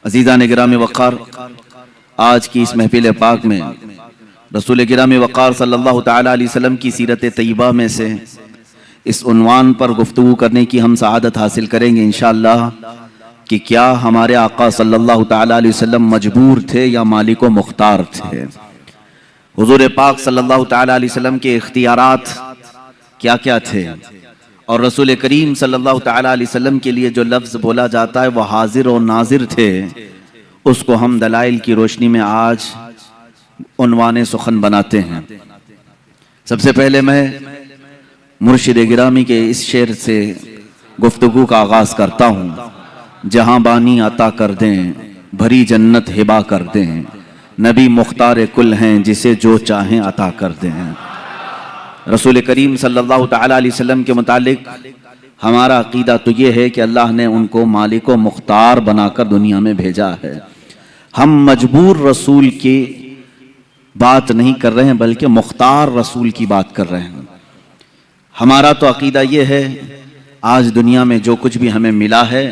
अज़ीज़ान गिराम वक़ार, आज की इस महफिल पाक में रसूल गिराम वक़ार सल्लल्लाहु तआला अलैहि वसल्लम की सीरत तय्यबा में से इस उन्वान पर गुफ्तगू करने की हम सआदत हासिल करेंगे इंशाअल्लाह कि क्या हमारे आका सल्लल्लाहु तआला अलैहि वसल्लम मजबूर थे या मालिक व मुख्तार थे। हुज़ूर पाक सल्लल्लाहु तआला अलैहि वसल्लम के इख्तियारात क्या क्या थे और रसूल करीम सल्लल्लाहु तआला अलैहि वसल्लम के लिए जो लफ्ज़ बोला जाता है वह हाजिर और नाजिर थे, उसको हम दलाइल की रोशनी में आज उन्वाने सुखन बनाते हैं। सबसे पहले मैं मुर्शिद गिरामी के इस शेर से गुफ्तगू का आगाज़ करता हूँ। जहाँ बानी अता कर दें, भरी जन्नत हिबा कर दें, नबी मुख्तार कुल हैं जिसे जो चाहें अता कर दें। रसूल करीम सल्लल्लाहु तआला अलैहि वसल्लम के मुतालिक हमारा अकीदा तो ये है कि अल्लाह ने उनको मालिक व मुख्तार बनाकर दुनिया में भेजा है। हम मजबूर रसूल की बात नहीं कर रहे हैं बल्कि मुख्तार रसूल की बात कर रहे हैं। हमारा तो अकीदा ये है, आज दुनिया में जो कुछ भी हमें मिला है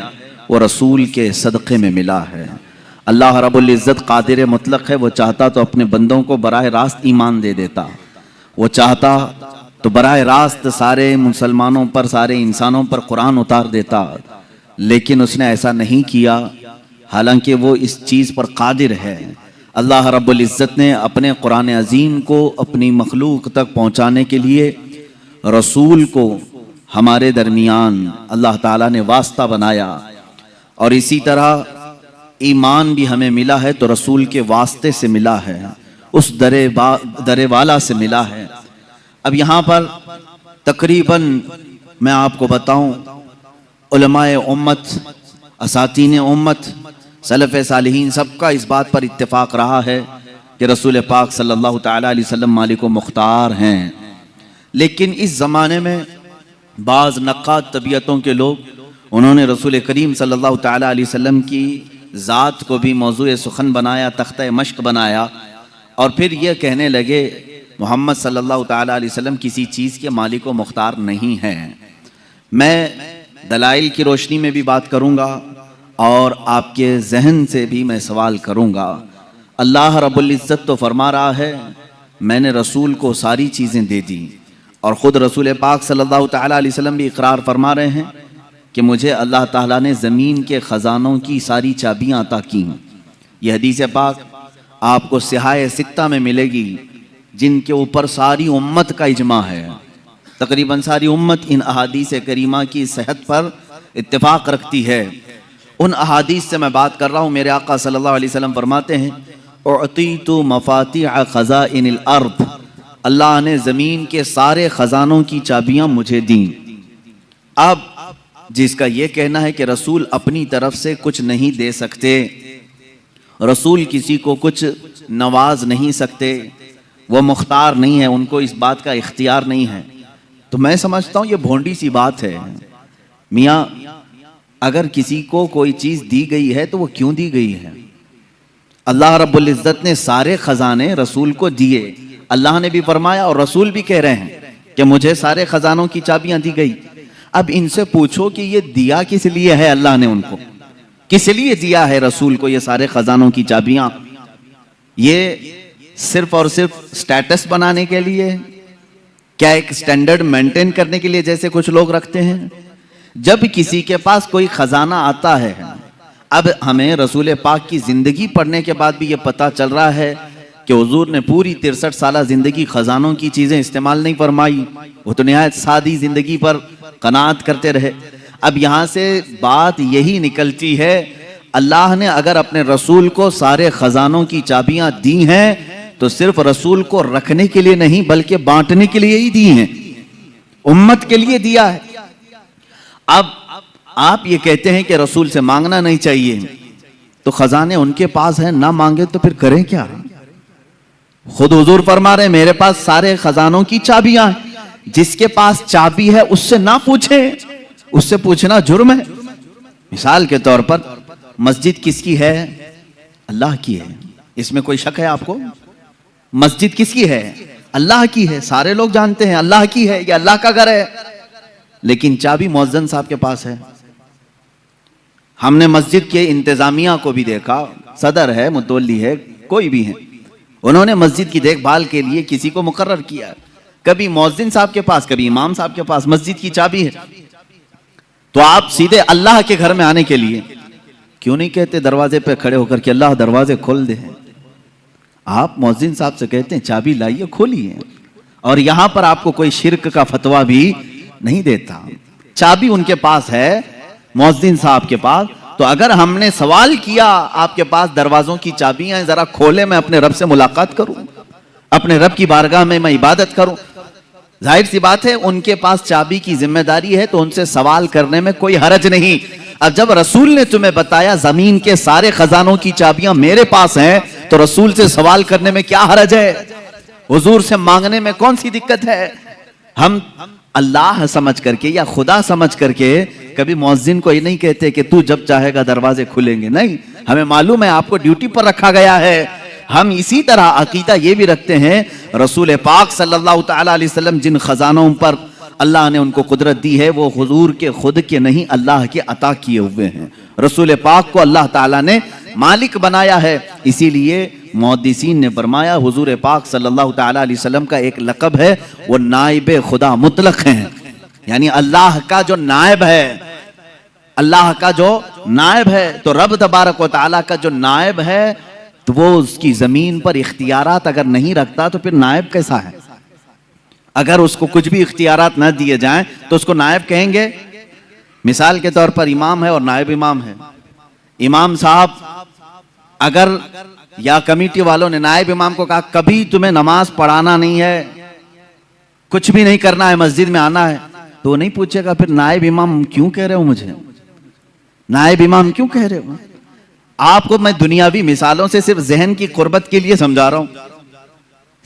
वो रसूल के सदक़े में मिला है। अल्लाह रब्बुल इज़्ज़त कादिर मुतलक है, वो चाहता तो अपने बंदों को बराह रास्त ईमान दे देता, वो चाहता तो बराह रास्त सारे मुसलमानों पर, सारे इंसानों पर कुरान उतार देता, लेकिन उसने ऐसा नहीं किया, हालांकि वो इस चीज़ पर कादिर है। अल्लाह रब्बुल इज़्ज़त ने अपने कुरान अजीम को अपनी मखलूक तक पहुँचाने के लिए रसूल को हमारे दरमियान अल्लाह ताला ने वास्ता बनाया, और इसी तरह ईमान भी हमें मिला है तो रसूल के वास्ते से मिला है, उस दरे वाला से मिला है। अब यहाँ पर तकरीबन मैं आपको बताऊं, उलमाए उम्मत, असातीन उम्मत, सलफ़ सालिहीन सबका इस बात पर इत्तेफाक रहा है कि रसूल पाक सल्लल्लाहु तआला अलैहि वसल्लम मालिक व मुख्तार हैं। लेकिन इस ज़माने में बाज़ नक़्क़ाद तबीयतों के लोग, उन्होंने रसूल करीम सल्लल्लाहु तआला अलैहि वसल्लम की ज़ात को भी मौज़ूए सुखन बनाया, तख्ता मश्क बनाया, और फिर यह कहने लगे मोहम्मद सल्लल्लाहु तआला अलैहि वसल्लम किसी चीज़ के मालिक व मुख्तार नहीं हैं। मैं दलाइल की रोशनी में भी बात करूँगा और आपके जहन से भी मैं सवाल करूँगा। अल्लाह रब्बुल इज़्ज़त तो फरमा रहा है, मैंने रसूल को सारी चीज़ें दे दी, और ख़ुद रसूल पाक सल्लल्लाहु तआला अलैहि वसल्लम भी इकरार फरमा रहे हैं कि मुझे अल्लाह ताला ने ज़मीन के ख़जानों की सारी चाबियाँ अता की। यह हदीस पाक आपको सिहाए सित्ता में मिलेगी, जिनके ऊपर सारी उम्मत का इजमा है। तकरीबन सारी उम्मत इन अहादीस करीमा की सेहत पर इत्तेफाक रखती है। उन अहादीस से मैं बात कर रहा हूँ। मेरे आका सल्लल्लाहु अलैहि वसल्लम फरमाते हैं, उअतीतु मफातिह खज़ाइनिल अर्द, अल्लाह ने ज़मीन के सारे ख़जानों की चाबियाँ मुझे दी। अब जिसका ये कहना है कि रसूल अपनी तरफ से कुछ नहीं दे सकते, रसूल किसी को कुछ नवाज नहीं सकते, वो मुख्तार नहीं है, उनको इस बात का इख्तियार नहीं है, तो मैं समझता हूँ ये भोंडी सी बात है। मियाँ, अगर किसी को कोई चीज़ दी गई है तो वो क्यों दी गई है? अल्लाह रब्बुल इज़्ज़त ने सारे ख़जाने रसूल को दिए। अल्लाह ने भी फरमाया और रसूल भी कह रहे हैं कि मुझे सारे ख़जानों की चाबियाँ दी गई। अब इनसे पूछो कि ये दिया किस लिए है? अल्लाह ने उनको किस लिए दिया है रसूल को ये सारे ख़जानों की चाबियाँ? ये सिर्फ और सिर्फ स्टेटस बनाने के लिए? क्या एक स्टैंडर्ड मेंटेन करने के लिए जैसे कुछ लोग रखते हैं? जब किसी के पास कोई खजाना आता है, अब हमें रसूल पाक की जिंदगी पढ़ने के बाद भी ये पता चल रहा है कि हुजूर ने पूरी 63 साल जिंदगी खजानों की चीजें इस्तेमाल नहीं फरमाई, वो तो निहायत सादी जिंदगी पर कनात करते रहे। अब यहाँ से बात यही निकलती है, अल्लाह ने अगर अपने रसूल को सारे खजानों की चाबियां दी हैं तो सिर्फ रसूल को रखने के लिए नहीं बल्कि बांटने के लिए ही दी हैं, उम्मत के लिए दिया है। अब आप ये कहते हैं कि रसूल से मांगना नहीं चाहिए, तो खजाने उनके पास हैं, ना मांगे तो फिर करें क्या? खुद हुजूर फरमा रहे मेरे पास सारे खजानों की चाबियां हैं, जिसके पास चाबी है उससे ना पूछे, उससे पूछना जुर्म है। मिसाल के तौर पर मस्जिद किसकी है? अल्लाह की है, इसमें कोई शक है आपको? मस्जिद किसकी है? अल्लाह की है, सारे लोग जानते हैं अल्लाह की है, ये अल्लाह का घर है, लेकिन चाबी मुअज्जिन साहब के पास है। हमने मस्जिद के इंतजामिया को भी देखा, सदर है, मुतवल्ली है, कोई भी है, उन्होंने मस्जिद की देखभाल के लिए किसी को मुकर्रर किया। कभी मौज़िन साहब के पास, कभी इमाम साहब के पास मस्जिद की चाबी है, तो आप सीधे अल्लाह के घर में आने के लिए क्यों नहीं कहते दरवाजे पे खड़े होकर कि अल्लाह दरवाजे खोल दे? आप मौज़िन साहब से कहते हैं चाबी लाइए, खोलिए। और यहां पर आपको कोई शिर्क का फतवा भी नहीं देता। चाबी उनके पास है, मौज़िन साहब के पास। तो अगर हमने सवाल किया आपके पास दरवाजों की चाबियां, जरा खोले, मैं अपने रब से मुलाकात करूं, अपने रब की बारगाह में मैं इबादत करूं, जाहिर सी बात है उनके पास चाबी की जिम्मेदारी है, तो उनसे सवाल करने में कोई हरज नहीं। अब जब रसूल ने तुम्हें बताया जमीन के सारे खजानों की चाबियां मेरे पास हैं, तो रसूल से सवाल करने में क्या हरज है? हुजूर से मांगने में कौन सी दिक्कत है? हम अल्लाह समझ करके या खुदा समझ करके कभी मौज़िन को ये नहीं कहते कि तू जब चाहेगा दरवाजे खुलेंगे। नहीं, हमें मालूम है आपको ड्यूटी पर रखा गया है। हम इसी तरह अकीदा ये भी रखते हैं, रसूल पाक सल्लल्लाहु तआला अलैहि वसल्लम जिन खजानों पर अल्लाह ने उनको कुदरत दी है, वो हुजूर के खुद के नहीं, अल्लाह के अता किए हुए हैं। रसूल पाक को अल्लाह ताला ने मालिक बनाया है। इसीलिए मुहद्दिसीन ने फरमाया हुजूर पाक सल्लल्लाहु तआला अलैहि वसल्लम का एक लक़ब है, वो नाइब खुदा मुतलक हैं, यानी अल्लाह का जो नायब है, अल्लाह का जो नायब है। तो रब तबारक व तआला का जो नायब है, तो वो उसकी जमीन पर इख्तियारात अगर नहीं रखता तो फिर नायब कैसा है? अगर उसको कुछ भी इख्तियारात न दिए जाएं तो उसको नायब कहेंगे? मिसाल के तौर पर इमाम है और नायब इमाम है। इमाम साहब अगर या कमेटी वालों ने नायब इमाम को कहा कभी तुम्हें नमाज पढ़ाना नहीं है, कुछ भी नहीं करना है, मस्जिद में आना है, तो नहीं पूछेगा फिर नायब इमाम क्यों कह रहे हो मुझे, नायब इमाम क्यों कह रहे हो? आपको मैं दुनियावी मिसालों से सिर्फ जहन की कुर्बत के लिए समझा रहा हूं।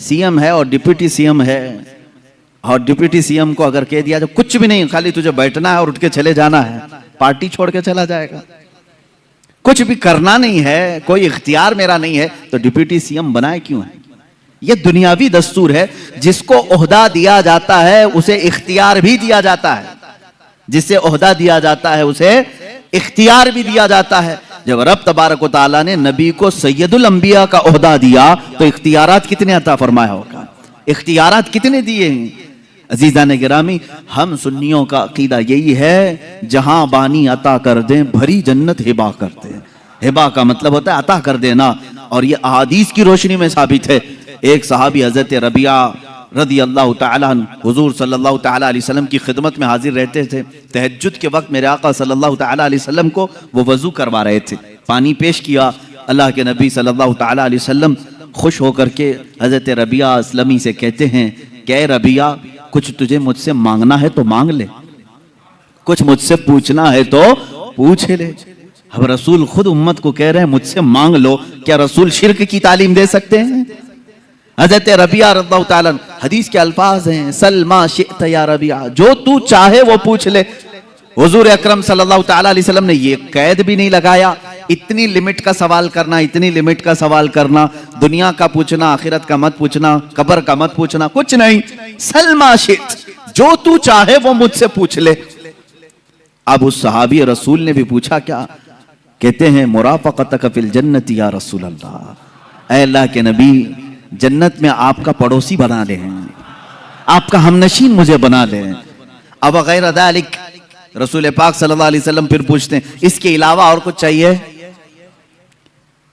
सीएम है और डिप्टी सीएम है, और डिप्टी सीएम को अगर कह दिया तो कुछ भी नहीं, खाली तुझे बैठना है और उठ के चले जाना है, पार्टी छोड़ के चला जाएगा, कुछ भी करना नहीं है, कोई इख्तियार मेरा नहीं है, तो डिप्टी सीएम बनाए क्यों है? ये दुनियावी दस्तूर है। जिसको ओहदा दिया जाता है उसे इख्तियार भी दिया जाता है, जिससे ओहदा दिया जाता है उसे इख्तियार भी दिया जाता है। जब रब तबारक व तआला ने नबी को सैयदुल अंबिया का ओहदा दिया तो इख्तियारात कितने अता फरमाया होगा, इख्तियारात कितने दिए हैं? अजीज़ान गिरामी, हम सुन्नियों का अकीदा यही है, जहां बानी अता कर दें भरी जन्नत हिबा करते हैं। हिबा का मतलब होता है अता कर देना, और ये अहादीस की रोशनी में साबित है। एक सहाबी हजरत रबिया रदी अल्लाह तआला अन्हु हुजूर सल्लल्लाहु तआला अलैहि वसल्लम की खिदमत में हाजिर रहते थे। तहज्जुद के वक्त मेरे आका सल्लल्लाहु तआला अलैहि वसल्लम को वो वजू करवा रहे थे, पानी पेश किया। अल्लाह के नबी सल्लल्लाहु तआला अलैहि वसल्लम खुश होकर के हजरत रबिया असलमी से कहते हैं, क्या रबिया कुछ तुझे मुझसे मांगना है तो मांग ले, कुछ मुझसे पूछना है तो पूछ ले। अब रसूल खुद उम्मत को कह रहे हैं मुझसे मांग लो, क्या रसूल शिर्क की तालीम दे सकते हैं? हजरत रबिया रज़ियल्लाहु ताला हदीस के अल्फाज हैं, सलमा शिअत या रबिया, जो तू चाहे वो पूछ ले। हुजूर अकरम सल्लल्लाहु ताला अलैहि वसल्लम ने ये कैद भी नहीं लगाया, इतनी लिमिट का सवाल करना, इतनी लिमिट का सवाल करना, दुनिया का पूछना, आखिरत का मत पूछना, कब्र का मत पूछना, कुछ नहीं। सलमा शिअत, जो तू चाहे वो मुझसे पूछ ले। अब उस सहाबी रसूल ने भी पूछा, क्या? कहते हैं मुराफक़तक फिल जन्नति या रसूल अल्लाह, ऐ अल्लाह के नबी जन्नत में आपका पड़ोसी बना ले, आपका हमनशीन मुझे बना ले। अब गैर दालिक, रसूल पाक सल्लल्लाहु अलैहि वसल्लम फिर पूछते हैं इसके अलावा और कुछ चाहिए,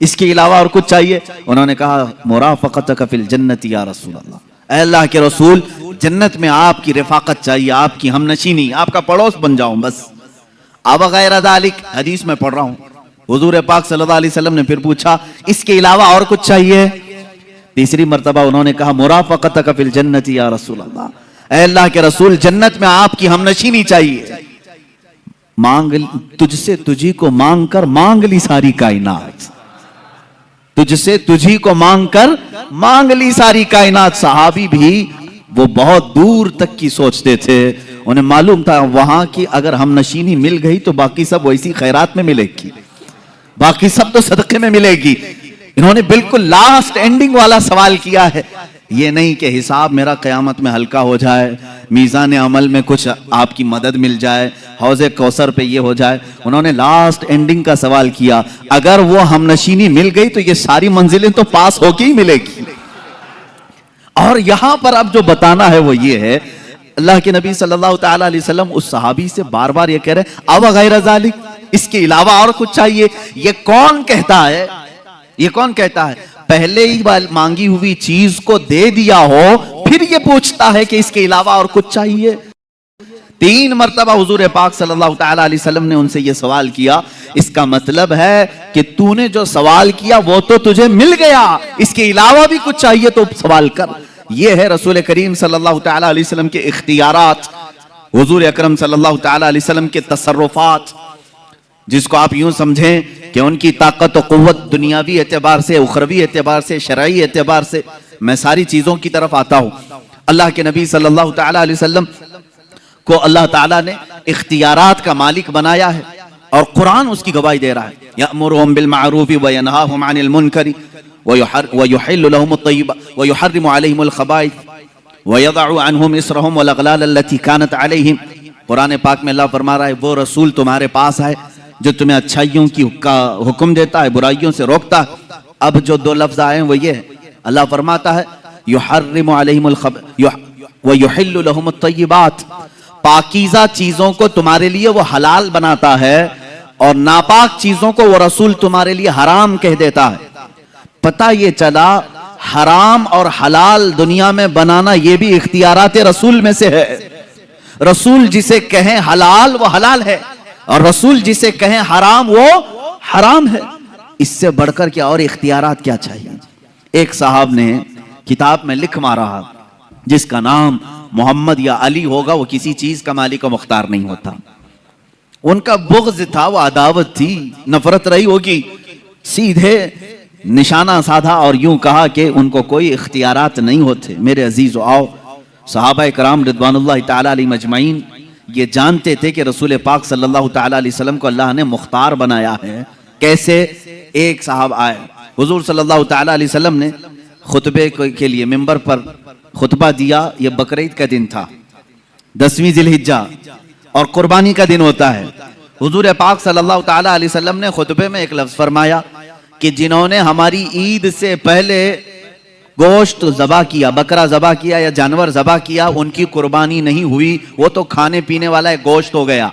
इसके अलावा और कुछ चाहिए? उन्होंने कहा मुराफक़तक फिल जन्नति या रसूल अल्लाह, ऐ अल्लाह के रसूल जन्नत में आपकी रफाकत चाहिए, आपकी हमनशीनी, आपका पड़ोस बन जाऊं बस। अब गैर दालिक, हदीस में पढ़ रहा हूं, हुजूर पाक सल्लल्लाहु अलैहि वसल्लम ने फिर पूछा इसके अलावा और कुछ चाहिए? तीसरी मर्तबा उन्होंने कहा मुराफक़तक फिल जन्नति या रसूल अल्लाह, ऐ अल्लाह के रसूल जन्नत में आपकी हमनशीनी चाहिए। मांग, तुझसे तुझी को मांग कर मांग ली सारी कायनात, तुझसे तुझी को मांग कर मांग ली सारी कायनात। सहाबी भी वो बहुत दूर तक की सोचते थे, उन्हें मालूम था वहां की अगर हमनशीनी मिल गई तो बाकी सब वैसी खैरात में मिलेगी, बाकी सब तो सदक़े में मिलेगी। इन्होंने बिल्कुल लास्ट एंडिंग वाला सवाल किया है, ये नहीं कि हिसाब मेरा क़यामत में हल्का हो जाए, मीज़ान अमल में कुछ आपकी मदद मिल जाए, हौज़े कौसर पे ये हो जाए। उन्होंने लास्ट एंडिंग का सवाल किया, अगर वो हमनशीनी मिल गई तो ये सारी मंजिलें तो पास होके ही मिलेगी। और यहां पर अब जो बताना है वो ये है, अल्लाह के नबी सल्लल्लाहु तआला अलैहि वसल्लम उस सहाबी से बार बार ये कह रहे हैं, अब गैर ज़ालिक, इसके अलावा और कुछ चाहिए। ये कौन कहता है, ये कौन कहता है? पहले ही मांगी हुई चीज को दे दिया हो, फिर ये पूछता है कि इसके अलावा और कुछ चाहिए। 3 मरतबा हुजूर पाक सल्लल्लाहु तआला अलैहि वसल्लम ने उनसे ये सवाल किया। इसका मतलब है कि तूने जो सवाल किया वो तो तुझे मिल गया, इसके अलावा भी कुछ चाहिए तो सवाल कर। ये है रसूल करीम सल्लल्लाहु तआला अलैहि वसल्लम के इख्तियारात, हुजूर अकरम सल्लल्लाहु तआला अलैहि वसल्लम के तसर्रुफात, जिसको आप यूं समझें कि उनकी ताकत और कुव्वत दुनियावी एतबार से, उखरवी एतबार से, शरई एतबार से। मैं सारी चीजों की तरफ आता हूं। अल्लाह के नबी सल्लल्लाहु तआला अलैहि वसल्लम को अल्लाह ताला ने इख्तियारात का मालिक बनाया है और कुरान उसकी गवाही दे रहा है। यअमुरुहुम बिल मारूफ व यनहाहुम अनिल मुनकर व युहिल्लु लहुम अत-तय्यिबात व युहर्रिमु अलैहिमुल खबाइथ व यदअु अन्हुम इसरहुम वल अगलाल अल्लती कानत अलैहिम। कुरान पाक में अल्लाह फरमा रहा है, वो रसूल तुम्हारे पास है जो तुम्हें अच्छाइयों की का हुक्म देता है, बुराइयों से रोकता है। अब जो 2 लफ्ज आए हैं वो ये है, अल्लाह फरमाता है युहर्रिमु अलैहिमुल व युहिल्लु लहुम अत-तय्यिबात, पाकीज़ा चीजों को तुम्हारे लिए वो हलाल बनाता है और नापाक चीजों को वो रसूल तुम्हारे लिए हराम कह देता है। पता ये चला हराम और हलाल दुनिया में बनाना ये भी इख्तियारात रसूल में से है। रसूल जिसे कहें हलाल वो हलाल है और रसूल जिसे कहें हराम वो हराम है। इससे बढ़कर क्या और इख्तियारात क्या चाहिए? एक साहब ने किताब में लिख मारा, जिसका नाम मोहम्मद या अली होगा वो किसी चीज का मालिक और मुख्तार नहीं होता। उनका बुग़्ज़ था, वो अदावत थी, नफरत रही होगी। सीधे निशाना साधा और यूं कहा कि उनको कोई इख्तियारात नहीं होते। मेरे अजीज़ो, आओ सहाबा कराम रिदवानुल्लाह ताला अलैहिम अजमईन ये जानते थे कि रसूल पाक सल्लल्लाहु ताला अलैहि वसल्लम को अल्लाह ने मुख्तार बनाया है। कैसे? एक साहब आए, हुजूर सल्लल्लाहु ताला अलैहि वसल्लम ने खुतबे के लिए मिंबर पर खुतबा दिया। ये बकरीद का दिन था, 10वीं जिलहिज्जा, और कुर्बानी का दिन होता है। हुजूर पाक सल्लल्लाहु ताला अलैहि वसल्लम ने खुतबे में एक लफ्ज फरमाया कि जिन्होंने हमारी ईद से पहले गोश्त ज़बा किया, बकरा ज़बा किया या जानवर ज़बा किया, उनकी कुर्बानी नहीं हुई, वो तो खाने पीने वाला एक गोश्त हो गया।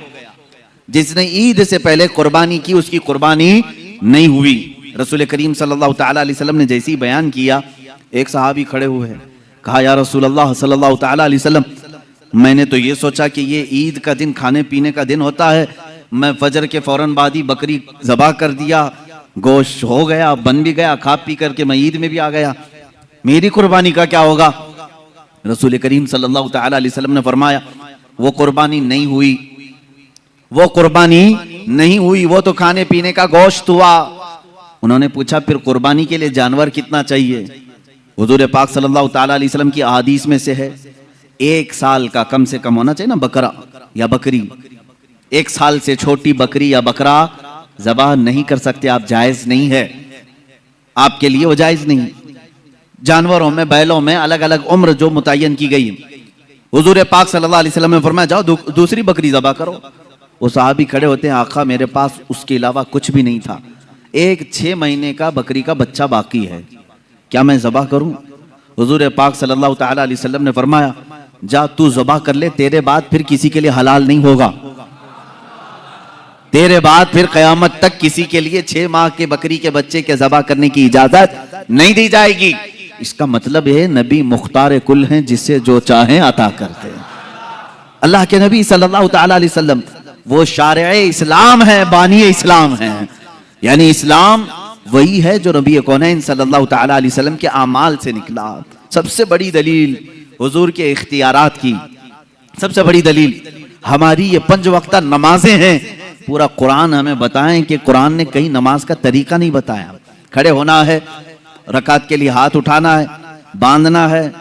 जिसने ईद से पहले कुर्बानी की उसकी कुर्बानी नहीं हुई। रसूल करीम सल्लल्लाहु ताला अलैहि वसल्लम ने जैसे ही बयान किया, एक सहाबी खड़े हुए, कहा या रसूल अल्लाह सल्लल्लाहु ताला अलैहि वसल्लम, मैंने तो ये सोचा कि ये ईद का दिन खाने पीने का दिन होता है, मैं फजर के फौरन बाद ही बकरी ज़बा कर दिया, गोश्त हो गया, बन भी गया, खा पी करके मैं ईद में भी आ गया, मेरी कुर्बानी का क्या होगा? रसूल करीम सल्लल्लाहु ताला अलैहि वसल्लम ने फरमाया, वो कुर्बानी नहीं हुई, वो कुर्बानी नहीं हुई, वो तो खाने पीने का गोश्त हुआ। उन्होंने पूछा फिर कुर्बानी के लिए जानवर कितना चाहिए? हुजूर पाक सल्लल्लाहु ताला अलैहि वसल्लम की अहादीस में से है 1 साल का कम से कम होना चाहिए ना बकरा या बकरी। 1 साल से छोटी बकरी या बकरा ज़बा नहीं कर सकते आप, जायज नहीं है आपके लिए, वो जायज नहीं। जानवरों में, बैलों में अलग अलग उम्र जो मुतय्यन की गई। हुजूर पाक सल्लल्लाहु अलैहि वसल्लम ने फरमाया जाओ दूसरी बकरी ज़बा करो। वो साहबी खड़े होते हैं, आका मेरे पास उसके अलावा कुछ भी नहीं था, एक 6 महीने का बकरी का बच्चा बाकी है, क्या मैं ज़बा करूं? हुजूर पाक सल्लल्लाहु ताला अलैहि वसल्लम ने फरमाया जा तू ज़बा कर ले, तेरे बाद फिर किसी के लिए हलाल नहीं होगा, तेरे बाद फिर क़यामत तक किसी के लिए 6 माह के बकरी के बच्चे के ज़बा करने की इजाजत नहीं दी जाएगी। इसका मतलब है नबी मुख्तार कुल हैं, जिससे जो चाहें अता करते हैं। अल्लाह के नबी सल्लल्लाहु ताला अलैहि वसल्लम वो शारिए इस्लाम है, बानी इस्लाम है। यानी इस्लाम वही है जो नबी कौनैन सल्लल्लाहु ताला अलैहि वसल्लम के आमाल से निकला। सबसे बड़ी दलील हुजूर के इख्तियारात की, सबसे बड़ी दलील हमारी ये 5 वक्ता नमाजें हैं। पूरा कुरान हमें बताएं कि कुरान ने कहीं नमाज का तरीका नहीं बताया। खड़े होना है, रकात के लिए हाथ उठाना है, बांधना है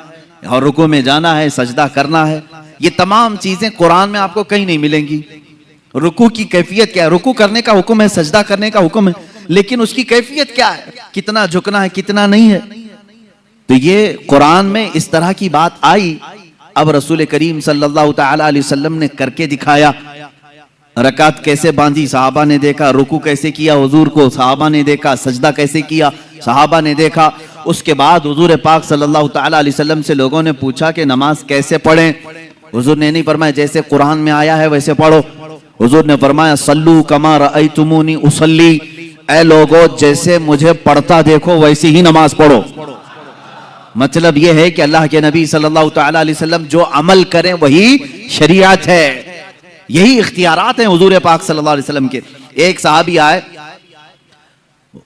और रुकू में जाना है, सजदा करना है, ये तमाम चीजें कुरान में आपको कहीं नहीं मिलेंगी। रुकू की कैफियत क्या है? रुकू करने का हुक्म है, सजदा करने का हुक्म है, लेकिन उसकी कैफियत क्या है? कितना झुकना है, कितना नहीं है? तो ये कुरान में इस तरह की बात आई। अब रसूल करीम सल्लल्लाहु ताला अलैहि वसल्लम ने करके दिखाया। रकात कैसे बांधी सहाबा ने देखा, रुकू कैसे किया हुजूर को सहाबा ने देखा, सजदा कैसे किया सहाबा ने देखा। उसके बाद हुजूर पाक सल्लल्लाहु ताला अलैहि वसल्लम से लोगों ने पूछा कि नमाज कैसे पढ़ें। हुजूर ने नहीं फरमाया जैसे कुरान में आया है वैसे पढ़ो। हुजूर ने फरमाया सल्लू कमा रअयतुमूनी उसल्ली, ऐ लोगो जैसे मुझे पढ़ता देखो वैसी ही नमाज पढ़ो। मतलब यह है कि अल्लाह के नबी सल्लल्लाहु ताला अलैहि वसल्लम जो अमल करें वही शरीयत है, यही इख्तियारात हैं हुजूर पाक सल्लल्लाहु अलैहि वसल्लम के। एक सहाबी आए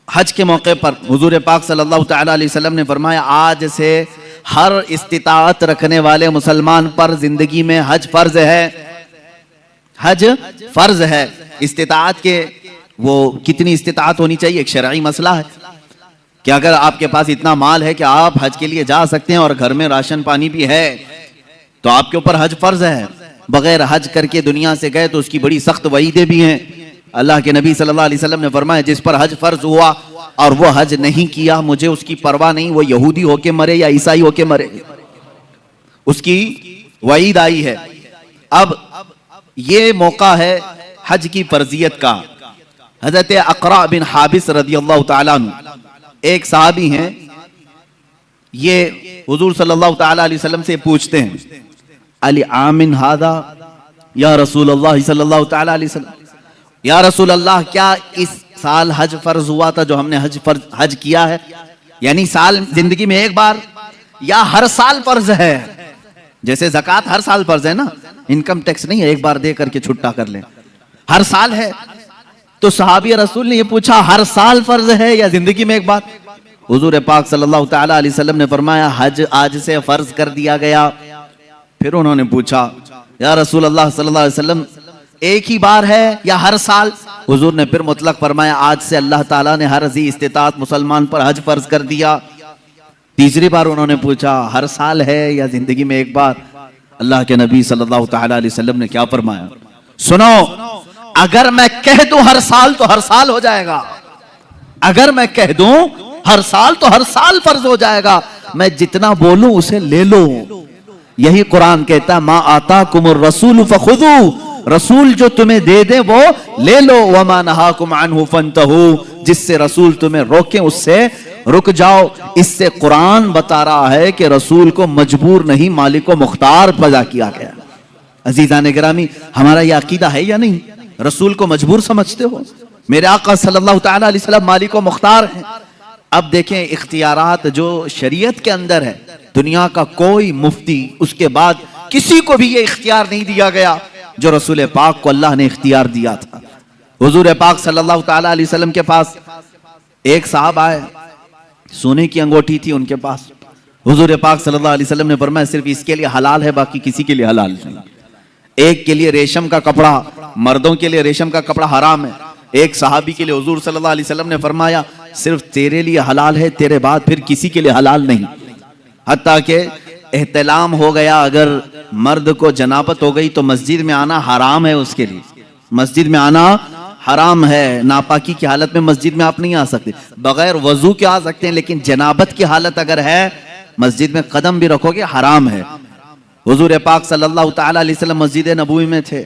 हज के मौके पर, हुजूर पाक सल्लल्लाहु ताला अलैहि वसल्लम ने फरमाया आज से हर इस्तिताअत रखने वाले मुसलमान पर जिंदगी में हज फर्ज है। हज फर्ज है। इस्तिताअत के वो कितनी इस्तिताअत होनी चाहिए एक शरई मसला है कि अगर आपके पास इतना माल है कि आप हज के लिए जा सकते हैं और घर में राशन पानी भी है तो आपके ऊपर हज फर्ज है। बगैर हज करके दुनिया से गए तो उसकी बड़ी सख्त वईदें भी हैं। अल्लाह के नबी सल्लल्लाहु अलैहि वसल्लम ने फरमाया जिस पर हज फर्ज हुआ और वो हज नहीं किया मुझे उसकी परवाह नहीं, वो यहूदी होके मरे या ईसाई होके मरे, उसकी वईद आई है। अब ये मौका है हज की फर्जियत का। हजरत अक़रा बिन हाबिस रदियल्लाहु ताला अन्हु एक सहाबी हैं, ये हुजूर सल्लल्लाहु ताला अलैहि वसल्लम से पूछते हैं अली आमिन हादा या रसूल अल्लाह सल्लल्लाहु ताला अलैहि वसल्लम, या रसूल अल्लाह क्या इस साल हज फर्ज हुआ था जो हमने हज किया है, यानी साल जिंदगी में एक बार या हर साल फर्ज है। जैसे ज़कात हर साल फर्ज है ना, इनकम टैक्स नहीं है एक बार दे करके छुट्टा कर ले, हर साल है। तो सहाबी रसूल ने ये पूछा हर साल फर्ज है या जिंदगी में एक बार। हुजूर पाक सल्लल्लाहु ताला अलैहि वसल्लम ने फरमाया हज आज से फर्ज कर दिया गया। फिर उन्होंने पूछा या रसूल अल्लाह सल्लल्लाहु अलैहि वसल्लम एक ही बार है या हर साल। हुजूर ने फिर मुतलक फरमाया आज से अल्लाह ताला ने हर ज़ी इस्तिताअत मुसलमान पर हज फर्ज कर दिया। तीसरी बार उन्होंने पूछा हर साल है या जिंदगी में एक बार। अल्लाह के नबी सल्लल्लाहु ताला अलैहि वसल्लम ने क्या फरमाया, सुनो अगर मैं कह दूं हर साल तो हर साल हो जाएगा, अगर मैं कह दूं हर साल तो हर साल फर्ज हो जाएगा, मैं जितना बोलूं उसे ले लो। यही कुरान कहता है मा आताकुमुर रसूल फखुदू, रसूल जो तुम्हें दे दे वो ले लो, वमा नहाकुम अन्हु फंतहू, जिससे रसूल तुम्हें रोके उससे रुक जाओ। इससे कुरान बता रहा है कि रसूल को मजबूर नहीं मालिक को मुख्तार पैदा किया गया। अजीजान गिरामी हमारा यह अकीदा है या नहीं? रसूल को मजबूर समझते हो? मेरे आका सल्लल्लाहु ताला अलैहि वसल्लम मालिक व मुख्तार हैं। अब देखें इख्तियारात जो शरीयत के अंदर है, दुनिया का कोई मुफ्ती उसके बाद किसी को भी ये इख्तियार नहीं दिया गया जो रसूल पाक को अल्लाह ने इख्तियार दिया था। हुजूर पाक सल्लल्लाहु ताला अलैहि वसल्लम के पास एक साहब आए, सोने की अंगूठी थी उनके पास। हुजूर पाक सल्लल्लाहु अलैहि वसल्लम ने फरमाया सिर्फ इसके लिए हलाल है, बाकी किसी के लिए हलाल नहीं। एक के लिए रेशम का कपड़ा, मर्दों के लिए रेशम का कपड़ा हराम है। एक सहाबी के लिए हुजूर सल्लल्लाहु अलैहि वसल्लम ने फरमाया सिर्फ तेरे लिए हलाल है, तेरे बाद फिर किसी के लिए हलाल नहीं। हत्ता के एहतलाम हो गया, अगर मर्द को जनाबत हो गई तो मस्जिद में आना हराम है उसके लिए, मस्जिद में आना हराम है। नापाकी की हालत में मस्जिद में आप नहीं आ सकते, बगैर वजू के आ सकते हैं, लेकिन जनाबत की हालत अगर है मस्जिद में कदम भी रखोगे हराम है। हुजूर पाक सल्लल्लाहु ताला अलैहि वसल्लम मस्जिद नबवी में थे,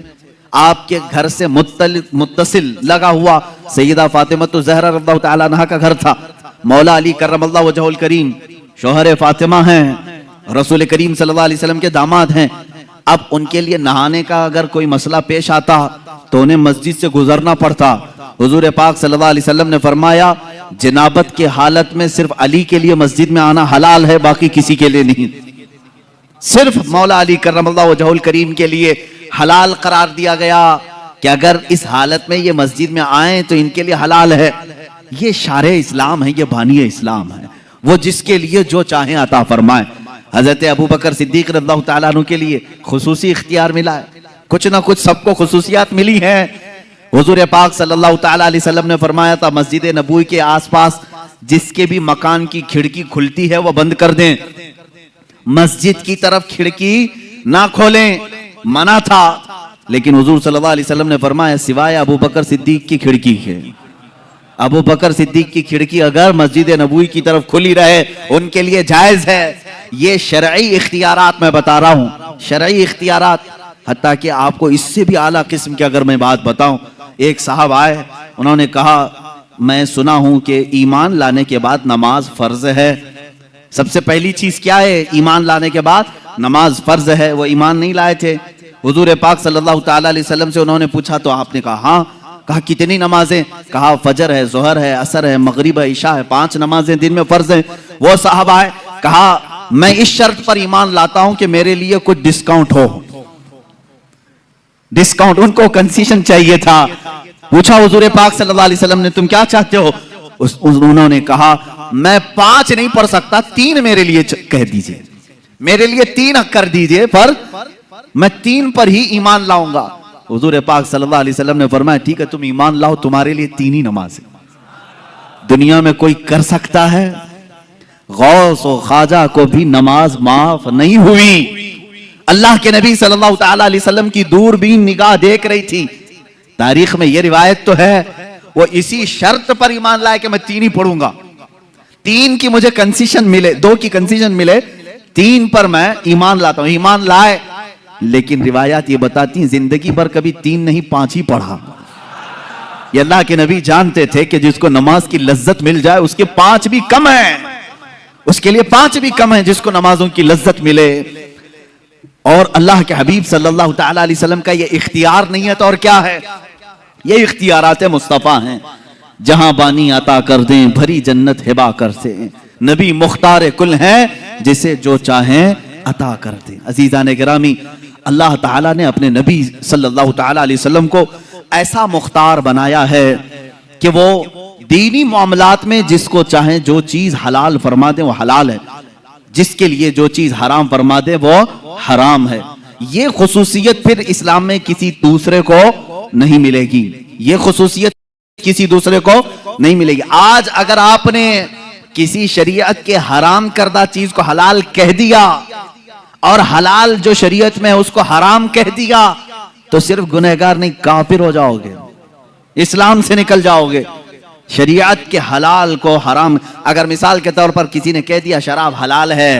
आपके घर से मुत्तसिल लगा हुआ सैयदा फातिमा तो ज़हरा रज़ियल्लाहु ताला अन्हा का घर था। मौला अली करमल्लाहु वजहुल करीम शौहर फातिमा हैं, रसूल करीम सल्लल्लाहु अलैहि वसल्लम के दामाद हैं। अब उनके लिए नहाने का अगर कोई मसला पेश आता तो उन्हें मस्जिद से गुजरना पड़ता। हुजूर पाक सल्लल्लाहु अलैहि वसल्लम ने फरमाया जनाबत की हालत में सिर्फ अली के लिए मस्जिद में आना हलाल है, बाकी किसी के लिए नहीं। सिर्फ मौला अली करमल्लाहु वजहुल करीम के लिए हलाल करार दिया गया कि अगर इस हालत में ये मस्जिद में आए तो इनके लिए हलाल है। ये शारे इस्लाम है, ये बानी इस्लाम है, वो जिसके लिए जो चाहे अता फरमाए। हजरत अबू बकर सिद्दीक रज़ियल्लाहु ताला अन्हु के लिए खुसूसी इख्तियार मिला है, कुछ ना कुछ सबको खुसूसियात मिली है। हुजूर पाक सल्लल्लाहु ताला अलैहि वसल्लम ने फरमाया था मस्जिद नबवी के आसपास जिसके भी मकान की खिड़की खुलती है वो बंद कर दें, मस्जिद की तरफ खिड़की ना खोलें, मना था। लेकिन हुजूर सल्लल्लाहु अलैहि वसल्लम ने फरमाया सिवाय अबू बकर सिद्दीक की खिड़की के, अबू बकर सिद्दीक की खिड़की अगर मस्जिद नबवी की तरफ खुली रहे उनके लिए जायज है। ये शरई इख्तियारात मैं बता रहा हूं, शरई इख्तियारात। हत्ता कि आपको इससे भी आला किस्म की अगर मैं बात बताऊं, एक साहब आए, उन्होंने कहा मैं सुना हूं कि ईमान लाने के बाद नमाज फर्ज है। सबसे पहली चीज क्या है? ईमान लाने के बाद नमाज फर्ज है। वो ईमान नहीं लाए थे। हुजूर पाक सल्लल्लाहु ताला अलैहि वसल्लम से उन्होंने पूछा तो आपने कहा हाँ। कहा कितनी नमाजें? कहा फजर है, जोहर है, असर है, मगरिब है, इशा है, 5 नमाजें दिन में फर्ज है। वो साहब आए, कहा मैं इस शर्त पर ईमान लाता हूं कि मेरे लिए कुछ डिस्काउंट हो। डिस्काउंट, उनको कंसेशन चाहिए था। पूछा हुजूर पाक सल्लल्लाहु अलैहि वसल्लम ने तुम क्या चाहते हो? उन्होंने कहा मैं 5 नहीं पढ़ सकता, 3 मेरे लिए कह दीजिए, मेरे लिए 3 कर दीजिए, पर मैं 3 पर ही ईमान लाऊंगा। हुजूर पाक सल्लल्लाहु अलैहि वसल्लम ने फरमाया ठीक है तुम ईमान लाओ, तुम्हारे लिए 3 ही नमाज है। दुनिया में कोई कर सकता है? गौस और ख्वाजा को भी नमाज माफ नहीं हुई। अल्लाह के नबी सल्लल्लाहु ताला अलैहि वसल्लम की दूरबीन निगाह देख रही थी। तारीख में यह रिवायत तो है, वो इसी शर्त पर ईमान लाए कि मैं 3 ही पढ़ूंगा, 3 की मुझे कंसेशन मिले, 2 की कंसेशन मिले, 3 पर मैं ईमान लाता हूं। ईमान लाए, लेकिन रिवायात ये बताती हैं जिंदगी भर कभी 3 नहीं 5 ही पढ़ा। ये अल्लाह के नबी जानते थे कि जिसको नमाज की लज्जत मिल जाए उसके 5 भी कम है, उसके लिए 5 भी कम है जिसको नमाजों की लज्जत मिले। और अल्लाह के हबीब सल्लल्लाहु ताला अलैहि वसल्लम का ये इख्तियार नहीं है तो और क्या है? ये इख्तियारात मुस्तफा हैं। जहां बानी अता कर दें भरी जन्नत हिबा कर से, नबी मुख्तार कुल हैं जिसे जो चाहें अता कर दें। अजीज़ान गिरामी, अल्लाह ताला ने अपने नबी सल्लल्लाहु ताला अलैहि वसल्लम को ऐसा मुख्तार बनाया है कि वो दीनी मामलात में जिसको चाहें जो चीज हलाल फरमा दे वो हलाल है, जिसके लिए जो चीज हराम फरमा दे वो हराम है। ये खुसूसियत फिर इस्लाम में किसी दूसरे को नहीं मिलेगी, ये खुसूसियत किसी दूसरे को नहीं मिलेगी। आज अगर आपने किसी शरीयत के हराम करदा चीज को हलाल कह दिया और हलाल जो शरीयत में है उसको हराम कह दिया तो सिर्फ गुनहगार नहीं काफिर हो जाओगे, इस्लाम से निकल जाओगे। शरीयत के हलाल को हराम, अगर मिसाल के तौर पर किसी ने कह दिया शराब हलाल है,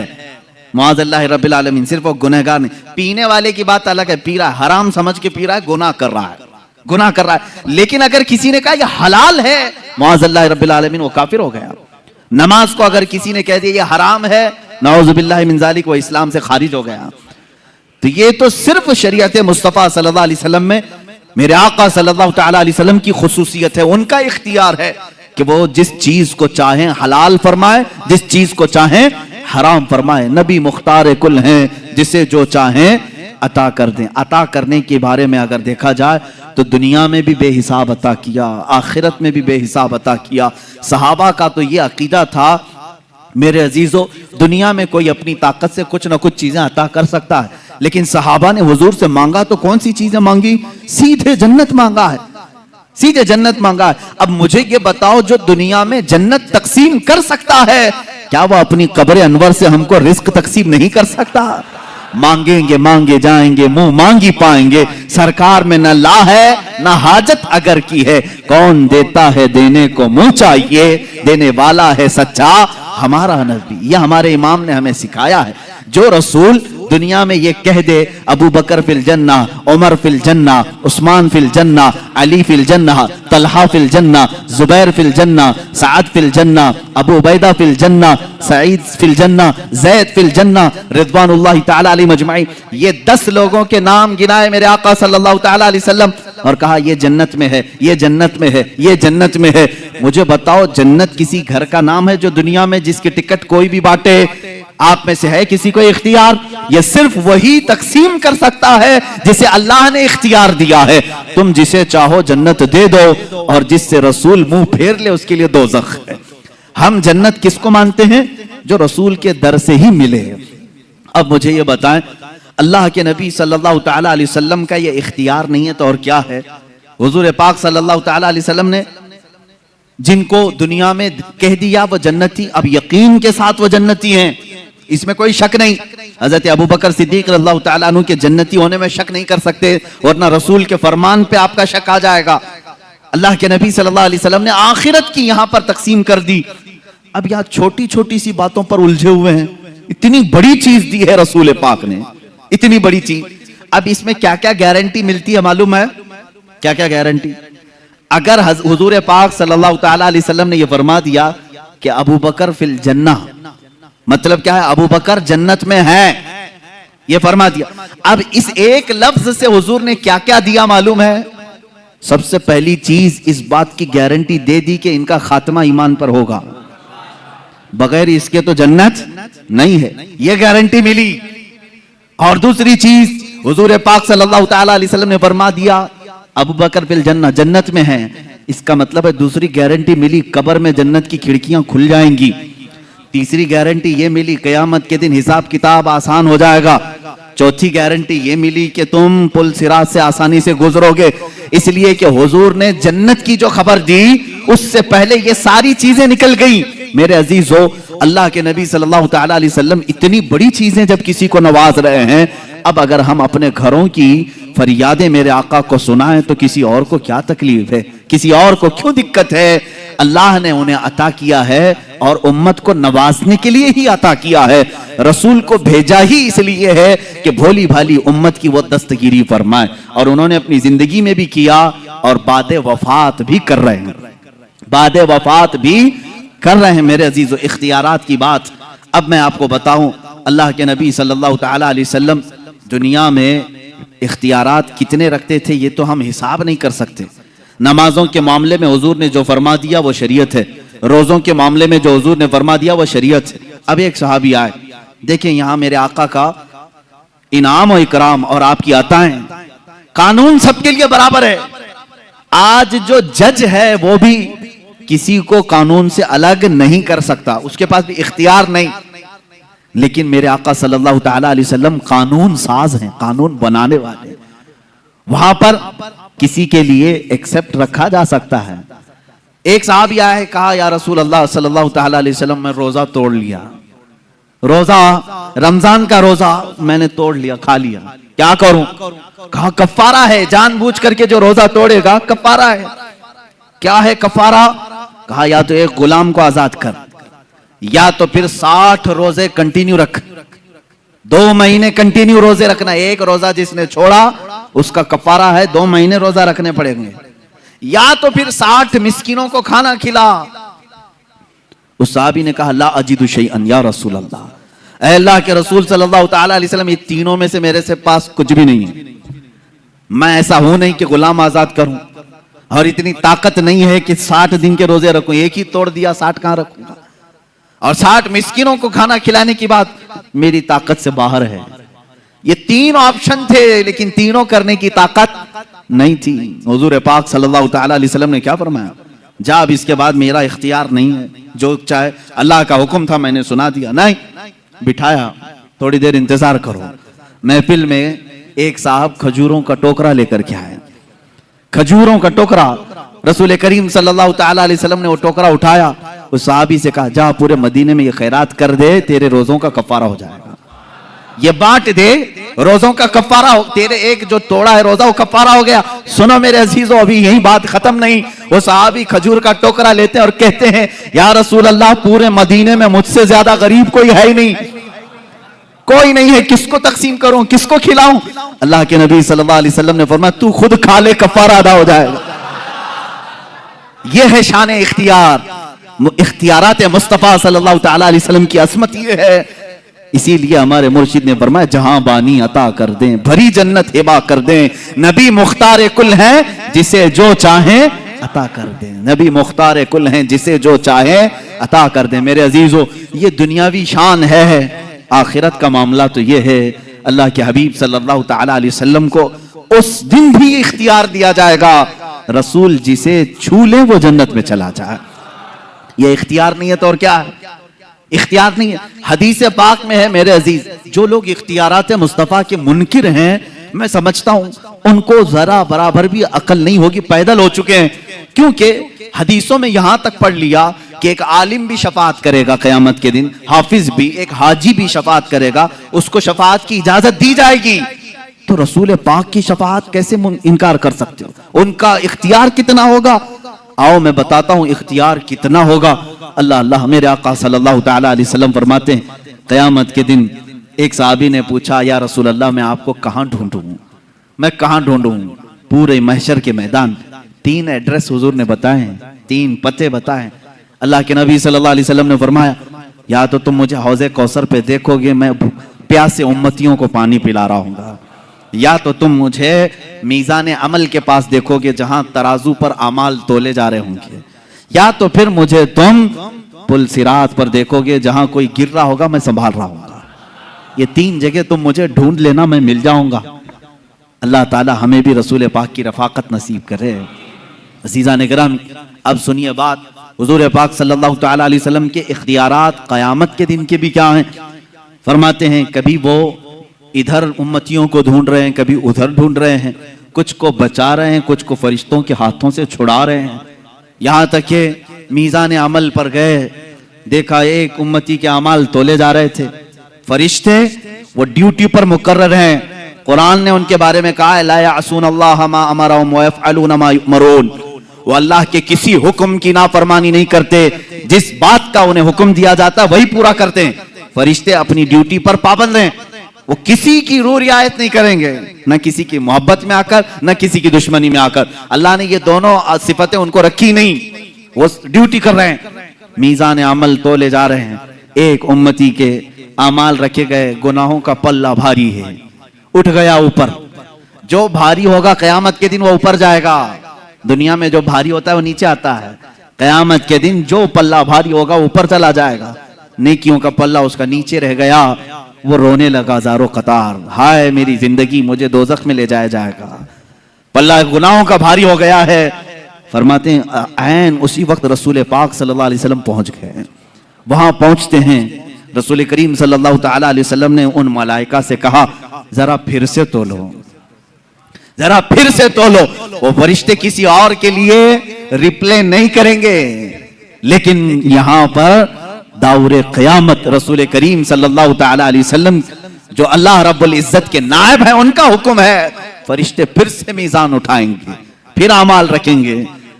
मुआज़ल्लाह रब्बिल आलमीन, सिर्फ वो गुनहगार नहीं, पीने वाले की बात अलग है, पी रहा है हराम समझ के पी रहा है, गुनाह कर रहा है, गुनाह कर रहा है। लेकिन अगर किसी ने कहा ये हलाल है, मुआज़ल्लाह रब्बिल आलमीन, वो काफिर हो गया। नमाज को अगर किसी ने कह दिया ये हराम है, नऊज़ुबिल्लाहि मिन ज़ालिक, वो इस्लाम से खारिज हो गया। तो ये तो सिर्फ शरीयत मुस्तफ़ा सल्लल्लाहु अलैहि वसल्लम में मेरे आका सल्लल्लाहु ताला अलैहि वसल्लम की खुसूसियत है, उनका इख्तियार है कि वो जिस चीज को चाहें हलाल फरमाए, जिस चीज को चाहें हराम फरमाए। नबी मुख्तार कुल हैं, जिसे जो चाहें अता कर दें। अता करने के बारे में अगर देखा जाए तो दुनिया में भी बेहिसाब अता किया, आखिरत में भी बेहिसाब अता किया। सहाबा का तो ये अकीदा था मेरे अजीजों, दुनिया में कोई अपनी ताकत से कुछ ना कुछ चीजें अता कर सकता है, लेकिन सहाबा ने हुजूर से मांगा तो कौन सी चीजें मांगी? सीधे जन्नत मांगा है, सीधे जन्नत मांगा है। अब मुझे ये बताओ, जो दुनिया में जन्नत तकसीम कर सकता है, क्या वो अपनी कब्र अनवर से हमको रिस्क तकसीम नहीं कर सकता? मांगेंगे मांगे जाएंगे, मुंह मांगी पाएंगे। सरकार में न ला है न हाजत अगर की है, कौन देता है देने को मुंह चाहिए, देने वाला है सच्चा हमारा नबी। यह हमारे इमाम ने हमें सिखाया है। जो रसूल दुनिया में ये कह दे अबू बकर फिल जन्ना, उमर फिल जन्ना, उस्मान फिल जन्ना, अली फिल जन्ना, तलहा फिल जन्ना, जुबैर फिल जन्ना, साद फिल जन्ना, अबू उबैदा फिल जन्ना, सईद फिल जन्ना, जैद फिल जन्ना, रिज़वानुल्लाहि ताला अलैहि मजमाई, ये 10 लोगों के नाम गिनाए मेरे आका सल्लल्लाहु ताला अलैहि वसल्लम और कहा ये जन्नत में है, ये जन्नत में है, ये जन्नत में है। मुझे बताओ, जन्नत किसी घर का नाम है जो दुनिया में जिसकी टिकट कोई भी बांटे? आप में से है किसी को इख्तियार? ये सिर्फ वही तकसीम कर सकता है जिसे अल्लाह ने इख्तियार दिया है। तुम जिसे चाहो जन्नत दे दो और जिससे रसूल मुंह फेर ले उसके लिए दोज़ख है। हम जन्नत किसको मानते हैं? जो रसूल के दर से ही मिले। अब मुझे ये बताएं, अल्लाह के नबी सल्लल्लाहु ताला अलैहि वसल्लम का ये इख्तियार नहीं है तो और क्या है? हुजूर पाक सल्लल्लाहु ताला अलैहि वसल्लम ने जिनको दुनिया में कह दिया वो जन्नती, अब यकीन के साथ वो जन्नती हैं, इसमें कोई शक नहीं। हजरत अबू बकर सिद्दीक रज़ियल्लाहु ताला अन्हु के जन्नती होने में शक नहीं कर सकते, वरना रसूल के फरमान पे आपका शक आ जाएगा। अल्लाह के नबी सल्लल्लाहु अलैहि वसल्लम ने आखिरत की यहां पर तकसीम कर दी। अब यहां छोटी छोटी सी बातों पर उलझे हुए हैं, इतनी बड़ी चीज दी है रसूल पाक ने, इतनी बड़ी चीज। अब इसमें क्या क्या गारंटी मिलती है मालूम है? क्या क्या गारंटी? अगर हुजूर पाक सल्लल्लाहु ताला अलैहि वसल्लम ने यह फरमा दिया कि अबू बकर फिल जन्ना, मतलब क्या है? अबू बकर जन्नत में है, यह फरमा दिया। अब इस एक लफ्ज से हुजूर ने क्या क्या दिया मालूम है? सबसे पहली चीज इस बात की गारंटी दे दी कि इनका खात्मा ईमान पर होगा, बगैर इसके तो जन्नत नहीं है, यह गारंटी मिली। और दूसरी चीज हुजूर पाक सल्लल्लाहु ताला अलैहि वसल्लम ने फरमा दिया अबू बकर फिल जन्ना, जन्नत में है। इसका मतलब है दूसरी गारंटी मिली, कब्र में जन्नत की खिड़कियां खुल जाएंगी। तीसरी गारंटी ये मिली, कयामत के दिन हिसाब किताब आसान हो जाएगा। चौथी गारंटी ये मिली कि तुम पुल सिरात से आसानी से गुजरोगे, इसलिए कि हुजूर ने जन्नत की जो खबर दी उससे पहले ये सारी चीजें निकल गई। मेरे अजीजों, अल्लाह के नबी सल्लल्लाहु ताला अलैहि वसल्लम इतनी बड़ी चीजें जब किसी को नवाज रहे हैं, अब अगर हम अपने घरों की फरियादें मेरे आका को सुनाएं तो किसी और को क्या तकलीफ है, किसी और को क्यों दिक्कत है? अल्लाह ने उन्हें अता किया है और उम्मत को नवाजने के लिए ही अता किया है। रसूल को भेजा ही इसलिए है कि भोली भाली उम्मत की वो दस्तगिरी फरमाए, और उन्होंने अपनी जिंदगी में भी किया और बादे वफात भी कर रहे हैं, बादे वफात भी कर रहे हैं। मेरे अजीजों, इख्तियारात की बात अब मैं आपको बताऊं, अल्लाह के नबी सल्लल्लाहु ताला अलैहि वसल्लम दुनिया में इख्तियारात कितने रखते थे ये तो हम हिसाब नहीं कर सकते। नमाजों के मामले में हुजूर ने जो फरमा दिया वो शरीयत है, रोजों के मामले में जो हुजूर ने फरमा दिया वो शरीयत है। अब एक सहाबी आए, देखें यहां मेरे आका का इनाम और इकराम और आपकी अताएं, कानून सबके लिए बराबर है। आज जो जज है वो भी किसी को कानून से अलग नहीं कर सकता, उसके पास भी इख्तियार नहीं। लेकिन मेरे आका सल्लल्लाहु ताला अलैहि वसल्लम कानून साज हैं, कानून बनाने वाले। वहां पर किसी के लिए एक्सेप्ट रखा जा सकता है। एक साहबी आया है, कहा या रसूल अल्लाह सल्लल्लाहु ताला अलैहि वसल्लम, मैं रोजा तोड़ लिया, रोजा रमजान का रोजा मैंने तोड़ लिया, खा लिया, क्या करूं? कहा कफारा है, जानबूझ करके जो रोजा तोड़ेगा कफारा है। क्या है कफारा? कहा या तो एक गुलाम को आजाद कर, या तो फिर 60 रोजे कंटिन्यू रख, 2 महीने कंटिन्यू रोजे रखना। एक रोजा जिसने छोड़ा उसका कफारा है 2 महीने रोजा रखने पड़ेंगे, या तो फिर 60 मिस्किनों को खाना खिला। उस साहबी ने कहा ला अजीदु शैअन या रसूल अल्लाह, ऐ अल्लाह के रसूल सल्लल्लाहु ताला अलैहि वसल्लम, ये तीनों में से मेरे से पास कुछ भी नहीं है। मैं ऐसा हूं नहीं कि गुलाम आजाद करूं, और इतनी ताकत नहीं है कि 60 दिन के रोजे रखूं। एक ही तोड़ दिया, 60 कहां रखूंगा? और 60 मिस्किनों को खाना खिलाने की बात मेरी ताकत से बाहर है। ये 3 ऑप्शन थे, लेकिन तीनों करने की ताकत नहीं थी। हुजूर पाक सल्लल्लाहु ताला अलैहि वसल्लम ने क्या फरमाया? जा, अब इसके बाद मेरा इख्तियार नहीं है, जो चाहे, अल्लाह का हुक्म था मैंने सुना दिया। नहीं, बिठाया, थोड़ी देर इंतजार करो। महफिल में एक साहब खजूरों का टोकरा लेकर के आए, खजूरों का टोकरा। रसूल करीम सल्लल्लाहु ताला अलैहि वसल्लम ने वो टोकरा उठाया, उस साहबी से कहा जा पूरे मदीने में ये खैरात कर दे, तेरे रोजों का कफारा हो जाएगा। ये बांट दे, रोजों का कफारा हो, तेरे एक जो तोड़ा है रोजा वो कफारा हो गया। सुनो मेरे अजीजों, अभी यही बात खत्म नहीं। वो साहबी खजूर का टोकरा लेते हैं और कहते हैं या रसूल अल्लाह, पूरे मदीने में मुझसे ज्यादा गरीब कोई है ही नहीं, कोई नहीं है, किसको तकसीम करूं, किसको खिलाऊं? अल्लाह के नबी सल्लल्लाहु अलैहि वसल्लम ने फरमाया तू खुद खा ले, कफारा अदा हो जाएगा। यह है शान इख्तियार, इख्तियारात मुस्तफा सल्लल्लाहु ताला अलैहि वसल्लम की असमत यह है। इसीलिए हमारे मुर्शिद ने फरमाया जहां बानी अता कर दें, भरी जन्नत हिबा कर दें, नबी मुख्तार कुल हैं जिसे जो चाहे अता कर दें, नबी मुख्तार कुल हैं जिसे जो चाहे अता कर दें। मेरे अजीजों, ये दुनियावी शान है, आखिरत का मामला तो ये है अल्लाह के हबीब सल्लल्लाहु ताला अलैहि वसल्लम को उस दिन भी इख्तियार दिया जाएगा, रसूल जिसे छू ले वो जन्नत में चला जाए। ये इख्तियार नहीं है तो और क्या है? इख्तियार नहीं है। हदीस पाक में है मेरे अजीज, जो लोग इख्तियारात मुस्तफ़ा के मुनकिर हैं, मैं समझता हूं उनको जरा बराबर भी अकल नहीं होगी, पैदल हो चुके हैं। क्योंकि हदीसों में यहां तक पढ़ लिया कि एक आलिम भी शफात करेगा क़यामत के दिन, हाफिज भी, एक हाजी भी शफात करेगा, उसको शफात की इजाजत दी जाएगी। तो तो रसूल पाक की शफाअत कैसे इनकार कर सकते हो? उनका इख्तियार कितना होगा? आओ मैं बताता हूं इख्तियार कितना होगा। अल्लाह अल्लाह मेरे आका सल्लल्लाहु तआला अलैहि वसल्लम फरमाते हैं, क़यामत के दिन एक साहबी ने पूछा, या रसूल अल्लाह मैं आपको कहाँ ढूंढूं, मैं कहाँ ढूंढूं? पूरे महशर के मैदान 3 एड्रेस हुजूर ने बताए, 3 पते बताए। अल्लाह के नबी सल्लल्लाहु अलैहि वसल्लम ने फरमाया, या तो तुम मुझे हौज़े कौसर पे देखोगे, मैं प्यासे उम्मतियों को पानी पिला रहा हूँगा, या तो तुम मुझे मीज़ान अमल के पास देखोगे जहां तराजू पर अमाल तोले जा रहे होंगे, या तो फिर मुझे तुम पुल सिरात पर देखोगे जहां कोई गिर रहा होगा, मैं संभाल रहा हूँगा। ये 3 जगह तुम मुझे ढूंढ लेना, मैं मिल जाऊंगा। अल्लाह ताला हमें भी रसूल पाक की रफाकत नसीब करे। अज़ीज़ान इकराम, अब सुनिए बात, हुजूर पाक सल्लल्लाहु तआला अलैहि वसल्लम के इख्तियारात क़यामत के दिन के भी क्या हैं? फरमाते हैं कभी वो इधर उम्मतियों को ढूंढ रहे हैं, कभी उधर ढूंढ रहे हैं, कुछ को बचा रहे हैं, कुछ को फरिश्तों के हाथों से छुड़ा रहे हैं। यहाँ तक कि मीज़ान अमल पर गए, देखा एक उम्मती के अमाल तोले जा रहे थे, फरिश्ते वो ड्यूटी पर मुकर्रर हैं। कुरान ने उनके बारे में कहा है, ला यासून अल्लाह मा अमरहुम व यफ़अलून मा युमरून, वो अल्लाह के किसी हुक्म की नाफरमानी नहीं करते, जिस बात का उन्हें हुक्म दिया जाता है वही पूरा करते हैं। फरिश्ते अपनी ड्यूटी पर पाबंद हैं, वो किसी की रू रियायत नहीं करेंगे, न किसी की मोहब्बत में आकर न किसी की दुश्मनी में आकर। अल्लाह ने ये दोनों सिफतें उनको रखी नहीं, वो ड्यूटी कर रहे हैं। मीज़ान अमल तोले जा रहे हैं, एक उम्मती के अमाल रखे गए, गुनाहों का पल्ला भारी है, उठ गया ऊपर। जो भारी होगा क़यामत के दिन वो ऊपर जाएगा। दुनिया में जो भारी होता है वो नीचे आता है, क़यामत के दिन जो पल्ला भारी होगा ऊपर चला जाएगा। नेकियों का पल्ला उसका नीचे रह गया, वो रोने लगा ज़ारो कतार, हाय मेरी जिंदगी, मुझे दोज़ख में ले जाया जाएगा, पल्ला गुनाहों का भारी हो गया है। फरमाते हैं ऐन उसी वक्त रसूल पाक सल्लल्लाहु अलैहि वसल्लम पहुंच गए। वहां पहुंचते हैं, रसूल करीम सल्लल्लाहु तआला अलैहि वसल्लम ने उन मलाइका से कहा, जरा फिर से तोलो, जरा फिर से तोलो। वो फरिश्ते किसी और के लिए रिप्ले नहीं करेंगे, लेकिन यहां पर दाउरे क़यामत रसूल करीम सल्लल्लाहु तआला अलैहि वसल्लम जो अल्लाह रब्बुल इज्जत के नायब हैं, उनका हुक्म है, फरिश्ते फिर से मीज़ान उठाएंगे, फिर अमाल रखेंगे।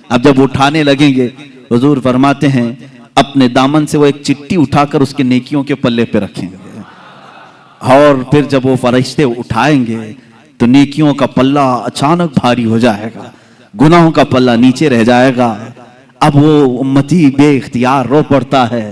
अब जब उठाने लगेंगे, हुजूर फरमाते हैं अपने दामन से वो एक चिट्ठी उठाकर उसके नेकियों के पल्ले पे रखेंगे, और फिर जब वो फरिश्ते उठाएंगे तो नेकियों का पल्ला अचानक भारी हो जाएगा, गुनाहों का पल्ला नीचे रह जाएगा। अब वो उम्मती बेइख्तियार रो पड़ता है,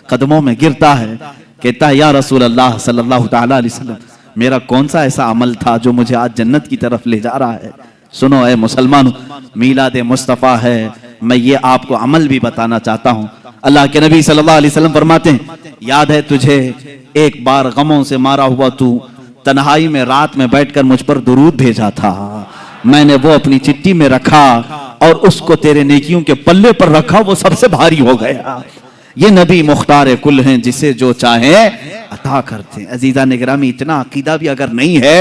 कदमों में गिरता है, कहता है या रसूल अल्लाह सल्लल्लाहु तआला अलैहि वसल्लम, मेरा कौन सा ऐसा अमल था जो मुझे आज जन्नत की तरफ ले जा रहा है? सुनो ऐ मुसलमानों, मीलाद मुस्तफ़ा है, मैं ये आपको अमल भी बताना चाहता हूँ। अल्लाह के नबी सल्लल्लाहु अलैहि वसल्लम फरमाते हैं, याद है तुझे एक बार गमों से मारा हुआ तू तन्हाई में रात में बैठकर मुझ पर दुरूद भेजा था, मैंने वो अपनी चिट्ठी में रखा और उसको तेरे नेकियों के पल्ले पर रखा, वो सबसे भारी हो गया। ये नबी मुख्तार कुल हैं, जिसे जो चाहे अता करते हैं। अजीजा निगरामी, इतना अकीदा भी अगर नहीं है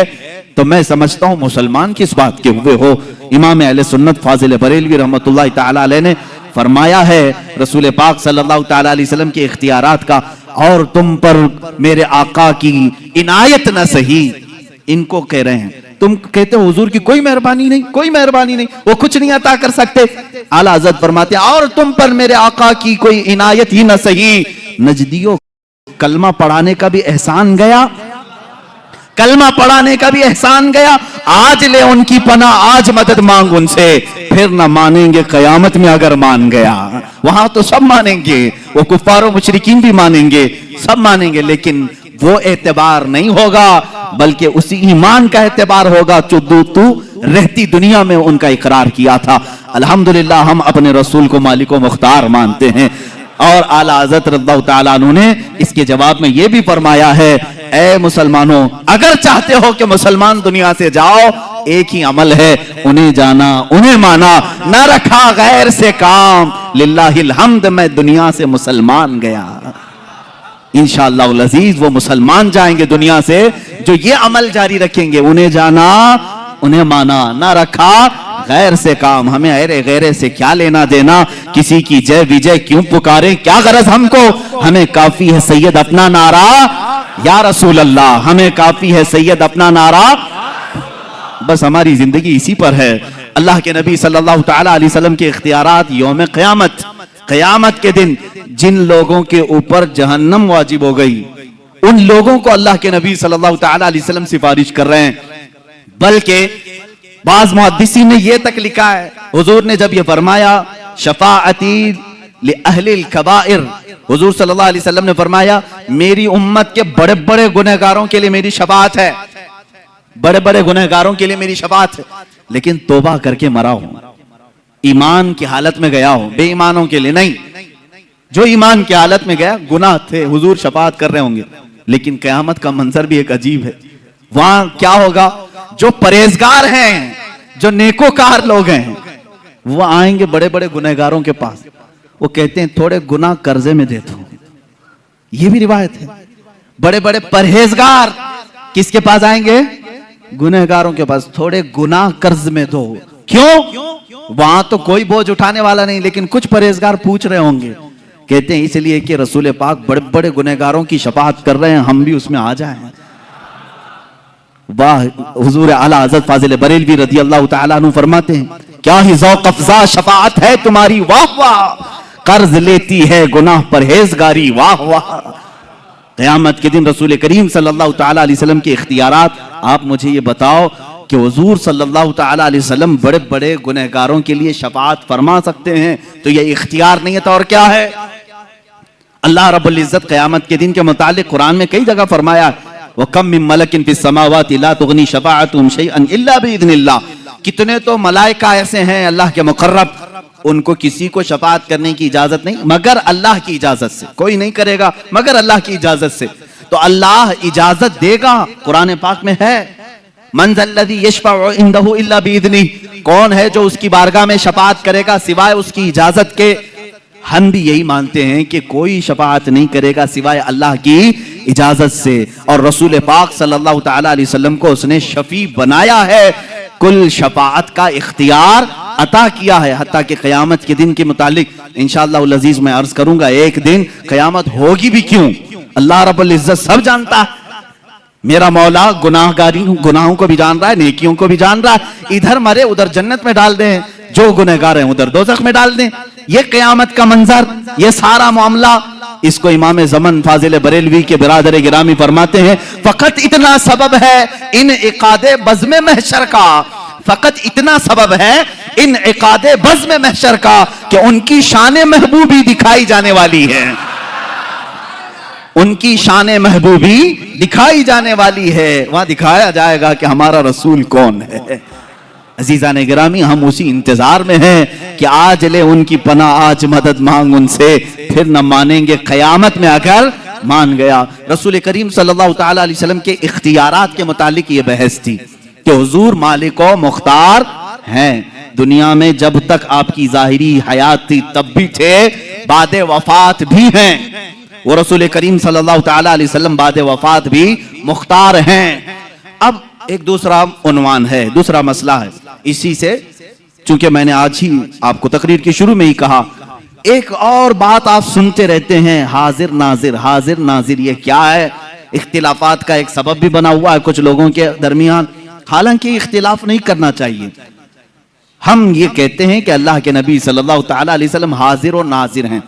तो मैं समझता हूँ मुसलमान किस बात के हुए हो। इमाम अहले सुन्नत फाजिल बरेलवी रहमतुल्लाह ताला अलैह ने फरमाया है रसूल पाक सल्लल्लाहु ताला अलैहि वसल्लम के इख्तियारात का, और तुम पर मेरे आका की इनायत न सही, इनको कह रहे हैं। तुम कहते हो हुजूर की कोई मेहरबानी नहीं, कोई मेहरबानी नहीं, वो कुछ नहीं अता कर सकते। आला हज़रत फरमाते हैं और तुम पर मेरे आका की कोई इनायत ही न सही। नजदियों, कलमा पढ़ाने का भी एहसान गया, कलमा पढ़ाने का भी एहसान गया। आज ले उनकी पनाह, आज मदद मांग उनसे, फिर ना मानेंगे कयामत में अगर मान गया। वहां तो सब मानेंगे, वो कुफ्फार मुशरिकीन भी मानेंगे, सब मानेंगे, लेकिन वो एतबार नहीं होगा, बल्कि उसी ईमान का एतबार होगा जो तू रहती दुनिया में उनका इकरार किया था। अल्हम्दुलिल्लाह हम अपने रसूल को मालिक व मुख्तार मानते हैं। और आला हज़रत रज़ियल्लाहु ताला अन्हु ने इसके जवाब में यह भी फरमाया है, ए मुसलमानों, अगर चाहते हो कि मुसलमान दुनिया से जाओ, एक ही अमल है, उन्हें जाना, उन्हें माना, न रखा गैर से काम, लिल्लाहिल हम्द, मैं दुनिया से मुसलमान गया। इंशाअल्लाह अज़ीज वो मुसलमान जाएंगे दुनिया से जो ये अमल जारी रखेंगे, उन्हें जाना, उन्हें माना, ना रखा गैर से काम। हमें अरे गैरे से क्या लेना देना, किसी की जय विजय क्यों पुकारे, क्या गरज हमको, हमें काफी है सैयद अपना नारा या रसूल अल्लाह, हमें काफी है सैयद अपना नारा। बस हमारी जिंदगी इसी पर है। अल्लाह के नबी सल्लल्लाहु ताला अलैहि वसल्लम के इख्तियारात यौम क़यामत, क़यामत के दिन जिन लोगों के ऊपर जहन्नम वाजिब हो गई, उन लोगों को अल्लाह के नबी सल्लल्लाहु ताला अलैहि वसल्लम सिफारिश कर रहे हैं। बल्कि बाज़ मुहद्दिसीन ने यह तक लिखा है, हुजूर ने जब यह फरमाया शफाअती li अहलिल कबाइर, हुजूर सल्लल्लाहु अलैहि वसल्लम ने फरमाया मेरी उम्मत के बड़े बड़े गुनहगारों के लिए मेरी शफाअत है, बड़े बड़े गुनहगारों के लिए मेरी शफाअत है। लेकिन तौबा करके मरा हो, ईमान की हालत में गया हो, बेईमानों के लिए नहीं। जो ईमान की हालत में गया, गुनाह थे, हुजूर शफाअत कर रहे होंगे। लेकिन क़यामत का मंजर भी एक अजीब है। वहां क्या होगा, जो परहेजगार हैं, जो नेकोकार लोग हैं, वो आएंगे बड़े बड़े गुनहगारों के पास, वो कहते हैं थोड़े गुनाह कर्जे में दे दो। ये भी रिवायत है। बड़े बड़े परहेजगार किसके पास आएंगे, गुनहगारों के पास, थोड़े गुनाह कर्ज में दो। क्यों, वहां तो कोई बोझ उठाने वाला नहीं, लेकिन कुछ परहेजगार पूछ रहे होंगे। कहते हैं इसलिए कि रसूल पाक बड़े बड़े गुनहगारों की शफाअत कर रहे हैं, हम भी उसमें आ जाएं। वाह, हुजूर आला हज़रत फाजिल बरेलवी रज़ी अल्लाह तआला अन्हु फरमाते हैं क्या ही ज़ौक़ अफ़ज़ा शफाअत है तुम्हारी, वाह वाह, कर्ज लेती है गुनाह परहेजगारी, वाह वाह। क़यामत के दिन रसूल करीम सल्लल्लाहु तआला अलैहि वसल्लम के इख्तियारात, आप मुझे ये बताओ कि हुजूर सल्लल्लाहु तआला अलैहि वसल्लम बड़े बड़े गुनहगारों के लिए शफाअत फरमा सकते हैं, तो ये इख्तियार नहीं है तो और क्या है। अल्लाह रब्बुल इज्जत क़यामत के दिन के मुतालिक कुरान में कई जगह फरमाया व कम मिन मलकिन फिस समावाति ला तुगनी शफाअतुहुम शैअन इल्ला बिइज़्निल्लाह, कितने तो मलाइका ऐसे हैं अल्लाह के मुकर्रब, उनको किसी को शफाअत करने की इजाजत नहीं मगर अल्लाह की इजाजत से, कोई नहीं करेगा मगर अल्लाह की इजाजत से। तो अल्लाह इजाजत देगा, कुरान पाक में है मन ज़ल्लज़ी यशफ़अउ इंदहु इल्ला बिइज़्निही, कौन है जो उसकी बारगाह में शफाअत करेगा सिवाय उसकी इजाजत के। हम भी यही मानते हैं कि कोई शफाअत नहीं करेगा सिवाय अल्लाह की इजाजत से, और रसूल पाक सल्लल्लाहु तआला अलैहि वसल्लम को उसने शफी बनाया है, कुल शफाअत का इख्तियार अता किया है। हत्ता कि क़यामत के दिन के मुतालिक इंशाअल्लाह उल अज़ीज़ मैं अर्ज करूंगा, एक दिन क़यामत होगी भी क्यों, अल्लाह रब्बुल इज्जत सब जानता है। मेरा मौला गुनाहों को भी जान रहा है, नेकियों को भी जान रहा है। इधर मरे उधर जन्नत में डाल दें, जो गुनहगार हैं उधर दोज़ख में डाल दें। ये क़यामत का मंजर, ये सारा मामला, इसको इमाम ज़मन फाजिल बरेलवी के बिरादर गिरामी फरमाते हैं फकत इतना सबब है इन इकादे बज़्म महशर का, फकत इतना सबब है इन इकादे बज़्म महशर का कि उनकी शान महबूबी दिखाई जाने वाली है, उनकी शान महबूबी दिखाई जाने वाली है। वहां दिखाया जाएगा कि हमारा रसूल कौन है। अजीज़ान गिरामी, हम उसी इंतजार में हैं कि आज ले उनकी पनाह, आज मदद मांग उनसे, फिर न मानेंगे क़यामत में अगर मान गया। रसूल करीम सल्लल्लाहु तआला अलैहि वसल्लम के इख्तियारात के मुतालिक ये बहस थी कि हुजूर मालिक व मुख्तार हैं, दुनिया में जब तक आपकी ज़ाहिरी हयात थी तब भी थे, बाद वफात भी हैं। वो रसूल करीम सल्लल्लाहु तआला अलैहि वसल्लम बाद वफात भी मुख्तार हैं। अब एक दूसरा उन्वान है, दूसरा मसला है, इसी से चूंकि मैंने आज ही आपको तकरीर की शुरू में ही कहा, एक और बात आप सुनते रहते हैं, हाजिर नाजिर, हाजिर नाजिर, ये क्या है। इख्तिलाफात का एक सबब भी बना हुआ है कुछ लोगों के दरमियान, हालांकि इख्तिलाफ नहीं करना चाहिए। हम ये कहते हैं कि अल्लाह के नबी सल्लल्लाहु तआला अलैहि वसल्लम हाजिर और नाजिर हैं।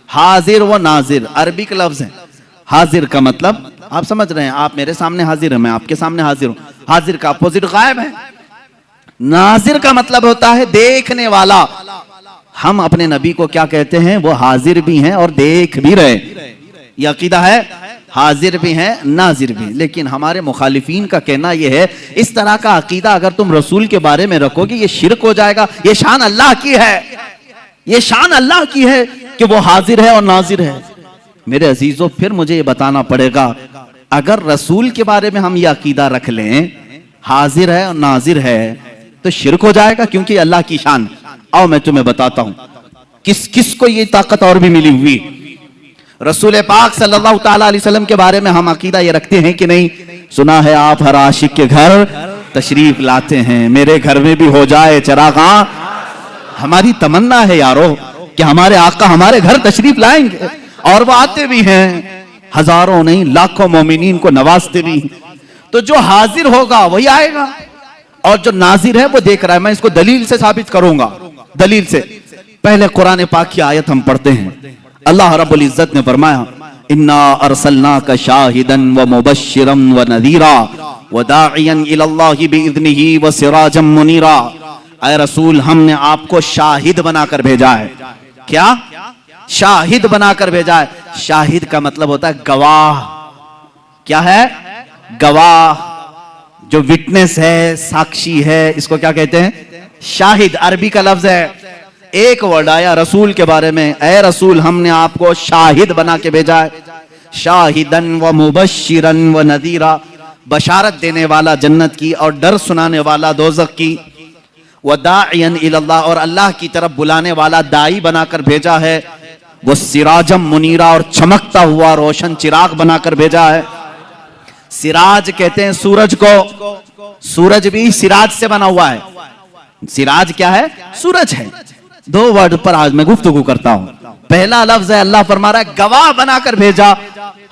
हाजिर व नाजिर अरबी का लफ्ज है। हाजिर का मतलब आप समझ रहे हैं, आप मेरे सामने हाजिर हैं, मैं आपके सामने हाजिर हूं। हाजिर का अपोजिट गायब है। नाजिर का मतलब होता है देखने वाला। हम अपने नबी को क्या कहते हैं, वो हाजिर भी हैं और देख भी रहे। यह अकीदा है, हाजिर भी हैं नाजिर भी। लेकिन हमारे मुखालिफीन का कहना यह है, इस तरह का अकीदा अगर तुम रसूल के बारे में रखोगे ये शिरक हो जाएगा। ये शान अल्लाह की है, ये शान अल्लाह की है कि वो हाजिर है और नाजिर है। मेरे अजीजों, फिर मुझे ये बताना पड़ेगा, अगर रसूल के बारे में हम ये अकीदा रख लें हाजिर है और नाजिर है तो शिरक हो जाएगा, क्योंकि अल्लाह की शान। आओ मैं तुम्हें बताता हूं किस किस को ये ताकत और भी मिली हुई। रसूल पाक सल्लल्लाहु तआला अलैहि वसल्लम के बारे में हम अकीदा ये रखते हैं कि नहीं, सुना है आप हर आशिक के घर तशरीफ लाते हैं, मेरे घर में भी हो जाए चरागा। हमारी तमन्ना है यारो कि हमारे आका हमारे घर तशरीफ लाएंगे, और वो आते भी हैं, हजारों नहीं लाखों मोमिनीन को नवाजते भी। तो जो हाजिर होगा वही आएगा। और जो नाजिर है वो देख रहा है। मैं इसको दलील से साबित करूंगा, दलील से। पहले कुरान पाक की आयत हम पढ़ते हैं। अल्लाह रब्बुल इज्जत ने फरमाया, इन्ना अरसलनाका शाहिदन व मुबश्शिरन व नज़ीरा व दाइयन इलल्लाहि बिइज़निही व सिराजम मुनीरा। ऐ रसूल, हमने आपको शाहिद बनाकर भेजा है। क्या? शाहिद बनाकर भेजा है। शाहिद का मतलब होता है गवाह। क्या है? गवाह, जो विटनेस है, साक्षी है, इसको क्या कहते हैं? शाहिद। अरबी का लफ्ज है। एक वर्ड आया रसूल के बारे में, ऐ रसूल हमने आपको शाहिद बना के भेजा है। शाहिदन व मुबश्शिरन व नज़ीरा, बशारत देने वाला जन्नत की और डर सुनाने वाला दोज़ख की। व दाइयन इलल्लाह, और अल्लाह की तरफ बुलाने वाला दाई बनाकर भेजा है। वो सिराजम मुनीरा, और चमकता हुआ रोशन चिराग बनाकर भेजा है। सिराज कहते हैं सूरज को। सूरज भी सिराज से बना हुआ है। सिराज क्या है? सूरज है। दो वर्ड पर आज मैं गुफ्तगू करता हूं। पहला लफ्ज है, अल्लाह फरमा रहा है गवाह बनाकर भेजा।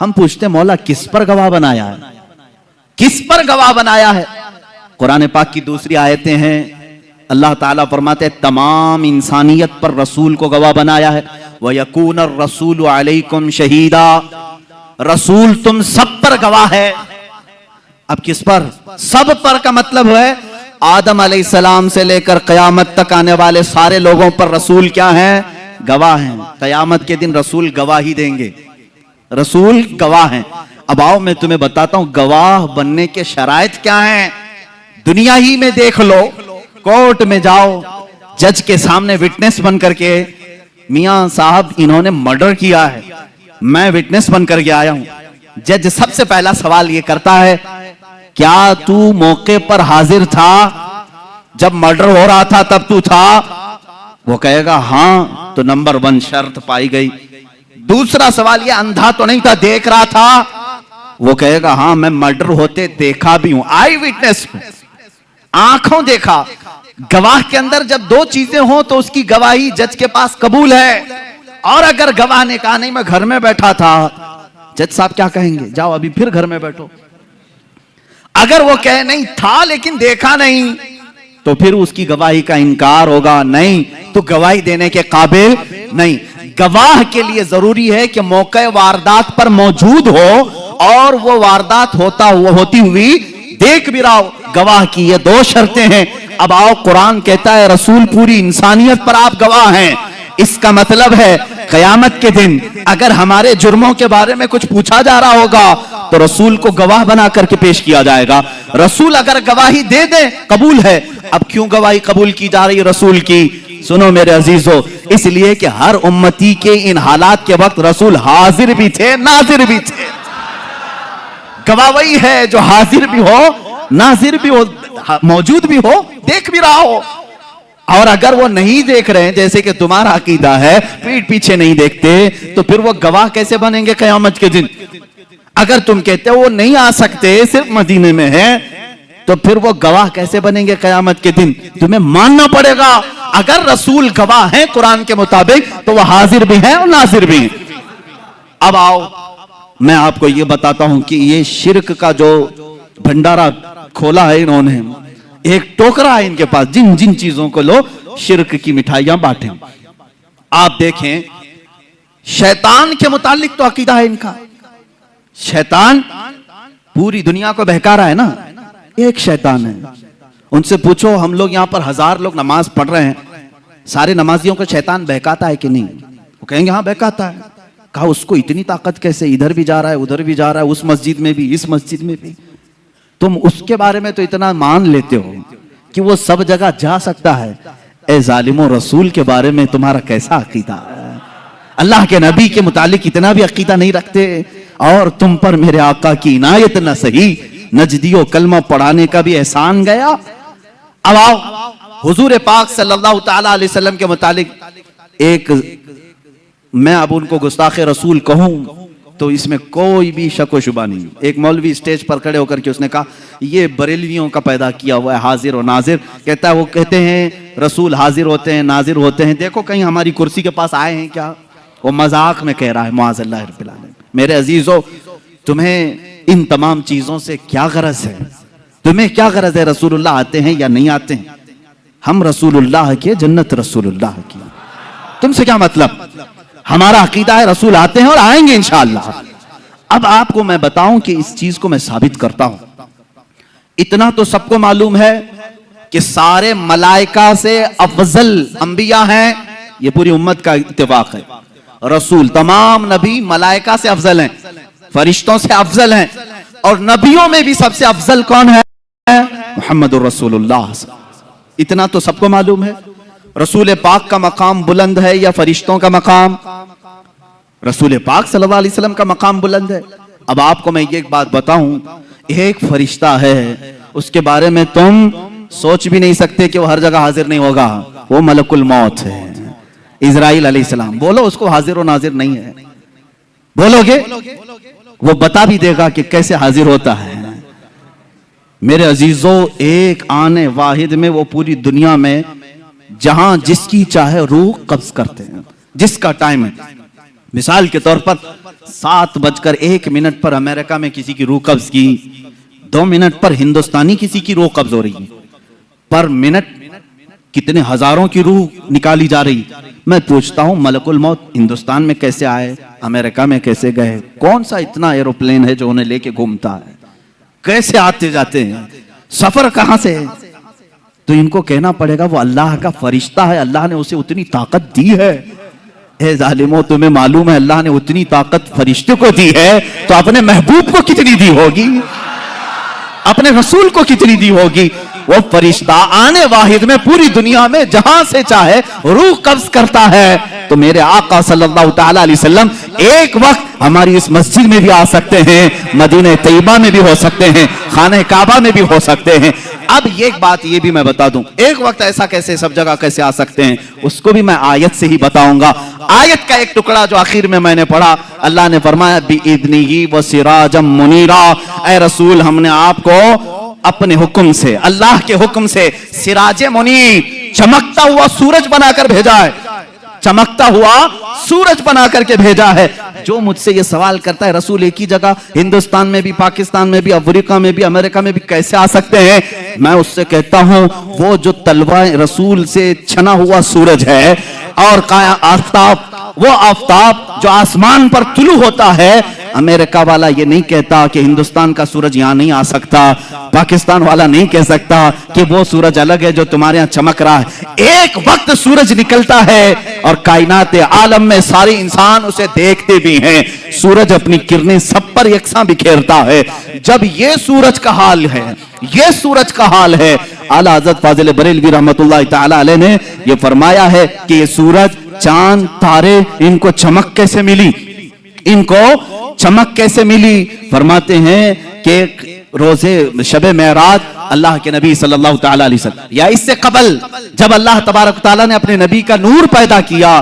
हम पूछते मौला किस पर गवाह बनाया है? किस पर गवाह बनाया है? कुरान पाक की दूसरी आयतें हैं, अल्लाह ताला फरमाते हैं तमाम इंसानियत पर रसूल को गवाह बनाया है। व यकून रसूल अलैकुम शहीदा, रसूल तुम सब पर गवाह है। अब किस पर? सब पर का मतलब है आदम अलैहिस्सलाम से लेकर कयामत तक आने वाले सारे लोगों पर रसूल क्या हैं? गवाह हैं। कयामत के दिन रसूल गवाही देंगे। रसूल गवाह हैं। अब आओ मैं तुम्हें बताता हूं गवाह बनने के शराइत क्या हैं। दुनिया ही में देख लो, कोर्ट में जाओ, जज के सामने विटनेस बन करके, मियां साहब इन्होंने मर्डर किया है, मैं विटनेस बन करके आया हूं। जज सबसे पहला सवाल ये करता है, क्या तू मौके पर हाजिर था? जब मर्डर हो रहा था तब तू था? वो कहेगा हां, तो नंबर 1 शर्त पाई गई। दूसरा सवाल ये, अंधा तो नहीं था, देख रहा था? वो कहेगा हां, मैं मर्डर होते देखा भी हूं, आई विटनेस हूं, आंखों देखा। गवाह के अंदर जब दो चीजें हो तो उसकी गवाही जज के पास कबूल है। और अगर गवाह ने कहा नहीं मैं घर में बैठा था, जज साहब क्या कहेंगे? जाओ अभी फिर घर में बैठो। अगर वो कहे नहीं था लेकिन देखा नहीं, तो फिर उसकी गवाही का इनकार होगा, नहीं तो गवाही देने के काबिल नहीं। गवाह के लिए जरूरी है कि मौके वारदात पर मौजूद हो और वो वारदात होती हुई देख भी रहा हो। गवाह की ये दो शर्तें हैं। अब आओ, कुरान कहता है रसूल पूरी इंसानियत पर आप गवाह हैं। इसका मतलब है कयामत के दिन अगर हमारे जुर्मों के बारे में कुछ पूछा जा रहा होगा तो रसूल को गवाह बना करके पेश किया जाएगा। रसूल अगर गवाही दे दे कबूल है। अब क्यों गवाही कबूल की जा रही है रसूल की? सुनो मेरे अजीजों, इसलिए कि हर उम्मती के इन हालात के वक्त रसूल हाजिर भी थे, नाजिर भी थे। गवाह वही है जो हाजिर भी हो, नाजिर भी हो, मौजूद भी हो, देख भी रहा हो। और अगर वो नहीं देख रहे हैं, जैसे कि तुम्हारा अकीदा है, पीठ पीछे नहीं देखते, तो फिर वो गवाह कैसे बनेंगे कयामत के दिन? अगर तुम कहते हो वो नहीं आ सकते, सिर्फ मदीने में है, तो फिर वो गवाह कैसे बनेंगे कयामत के दिन? तुम्हें मानना पड़ेगा अगर रसूल गवाह हैं कुरान के मुताबिक, तो वो हाजिर भी हैं और नाजिर भी हैं। अब आओ, मैं आपको ये बताता हूं कि ये शिर्क का जो भंडारा खोला है इन्होंने, एक टोकरा है इनके पास, जिन जिन चीजों को लो शिर्क की मिठाइयां बांटे। आप देखें, शैतान के मुतालिक तो अकीदा है इनका। शैतान पूरी दुनिया को बहका रहा है ना, एक शैतान है। उनसे पूछो, हम लोग यहां पर 1000 लोग नमाज पढ़ रहे हैं, सारे नमाजियों को शैतान बहकाता है कि नहीं? वो कहेंगे हाँ बहकाता है। कहा उसको इतनी ताकत कैसे? इधर भी जा रहा है, उधर भी जा रहा है, उस मस्जिद में भी, इस मस्जिद में भी। तुम उसके बारे में तो इतना मान लेते हो कि वो सब जगह जा सकता है। ए जालिमो, रसूल के बारे में तुम्हारा कैसा अकीदा है? अल्लाह के नबी के मुतालिक इतना भी अकीदा नहीं रखते। और तुम पर मेरे आका की इनायत न सही, नजदियो कलमा पढ़ाने का भी एहसान गया। अब आओ, हुजूर पाक सल्लल्लाहु ताला अलैहि वसल्लम के मुतालिक एक, मैं अब उनको गुस्ताखे रसूल कहूं तो इसमें कोई भी शक व शुबा नहीं। एक मौलवी स्टेज पर खड़े होकर के उसने कहा ये बरेलवियों का पैदा किया हुआ है हाजिर और नाजिर। कहता है वो कहते हैं रसूल हाजिर होते हैं, नाजिर होते हैं, देखो कहीं हमारी कुर्सी के पास आए हैं क्या? वो मजाक में कह रहा है, मुआज़ल्लाह रब्बिल आलमीन। मेरे अजीजों, तुम्हें इन तमाम चीजों से क्या गरज है? तुम्हें क्या गरज है रसूलुल्लाह आते हैं या नहीं आते हैं? हम रसूलुल्लाह के, जन्नत रसूलुल्लाह की, तुमसे क्या मतलब? हमारा अकीदा है रसूल आते हैं और आएंगे इंशाअल्लाह। अब आपको मैं बताऊं कि इस चीज को मैं साबित करता हूं। इतना तो सबको मालूम है कि सारे मलाइका से अफजल अंबिया हैं, ये पूरी उम्मत का इत्तेफाक है। रसूल, तमाम नबी मलाइका से अफजल हैं, फरिश्तों से अफजल हैं, और नबियों में भी सबसे अफजल कौन है? मुहम्मदुर रसूलुल्लाह। इतना तो सबको मालूम है। रसूल पाक का मकाम बुलंद है या फरिश्तों का मकाम? रसूल पाक सल्लल्लाहु अलैहि वसल्लम का मकाम बुलंद है। अब आपको मैं एक बात बताऊं, एक फरिश्ता है, उसके बारे में तुम सोच भी नहीं सकते कि वो हर जगह हाजिर नहीं होगा। वो मलकुल मौत है, इजराइल अलैहिस्सलाम। बोलो उसको हाजिर और नाजिर नहीं है, बोलोगे? वो बता भी देगा कि कैसे हाजिर होता है। मेरे अजीजों, एक आने वाहिद में वो पूरी दुनिया में जहां जिसकी चाहे रूह कब्ज करते हैं, जिसका टाइम है। मिसाल के तौर पर 7:01 पर अमेरिका में किसी की रूह कब्ज की, 2 मिनट पर हिंदुस्तानी किसी की रूह कब्ज हो रही है। पर मिनट कितने हजारों की रूह निकाली जा रही। मैं पूछता हूं, मलकुल मौत हिंदुस्तान में कैसे आए, अमेरिका में कैसे गए? कौन सा इतना एरोप्लेन है जो उन्हें लेके घूमता है? कैसे आते जाते हैं? सफर कहां से है? तो इनको कहना पड़ेगा वो अल्लाह का फरिश्ता है, अल्लाह ने उसे उतनी ताकत दी है। ए जालिमो, तुम्हें मालूम है अल्लाह ने उतनी ताकत फरिश्ते को दी है तो अपने महबूब को कितनी दी होगी, अपने रसूल को कितनी दी होगी? वो फरिश्ता आने वाहिद में पूरी दुनिया में जहां से चाहे रूह कब्ज करता है। तो मेरे आका सल्लल्लाहु ताला अलैहि वसल्लम एक वक्त हमारी इस मस्जिद में भी आ सकते हैं, मदीने तैयबा में भी हो सकते हैं, खाने काबा में भी हो सकते हैं। अब एक बात ये भी मैं बता दूं, एक वक्त ऐसा कैसे सब जगह कैसे आ सकते हैं, उसको भी मैं आयत से ही बताऊंगा। आयत का एक टुकड़ा जो आखिर में मैंने पढ़ा, अल्लाह ने फरमाया बिइज़्निही व सिराजम मुनीरा। ऐ रसूल, हमने आपको अपने हुक्म से, अल्लाह के हुक्म से सिराजे मुनीर, चमकता हुआ सूरज बनाकर भेजा है, चमकता हुआ सूरज बना करके भेजा है। जो मुझसे ये सवाल करता है रसूल एक ही जगह हिंदुस्तान में भी, पाकिस्तान में भी, अफ्रीका में भी, अमेरिका में भी कैसे आ सकते हैं, मैं उससे कहता हूं वो जो तलवा रसूल से छना हुआ सूरज है और काया आफताब, वो आफताब जो आसमान पर तुलू होता है, अमेरिका वाला ये नहीं कहता कि हिंदुस्तान का सूरज यहां नहीं आ सकता, पाकिस्तान वाला नहीं कह सकता कि वो सूरज अलग है जो तुम्हारे यहां चमक रहा है। एक वक्त सूरज निकलता है और कायनात आलम में सारे इंसान उसे देखते भी हैं। सूरज अपनी किरणें सब पर यकसां बिखेरता है। जब ये सूरज का हाल है, ये सूरज का हाल है, आला हज़रत फाजिल बरेलवी रहमतुल्लाह ताला अलैह ने ये फरमाया है कि ये सूरज, चांद, तारे, इनको चमक कैसे मिली, इनको चमक कैसे मिली? फरमाते हैं कि रोजे शबे मेराज अल्लाह के नबी सल्लल्लाहु ताला अलैहि वसल्लम या इससे कबल जब अल्लाह तबारक ताला ने अपने नबी का नूर पैदा किया,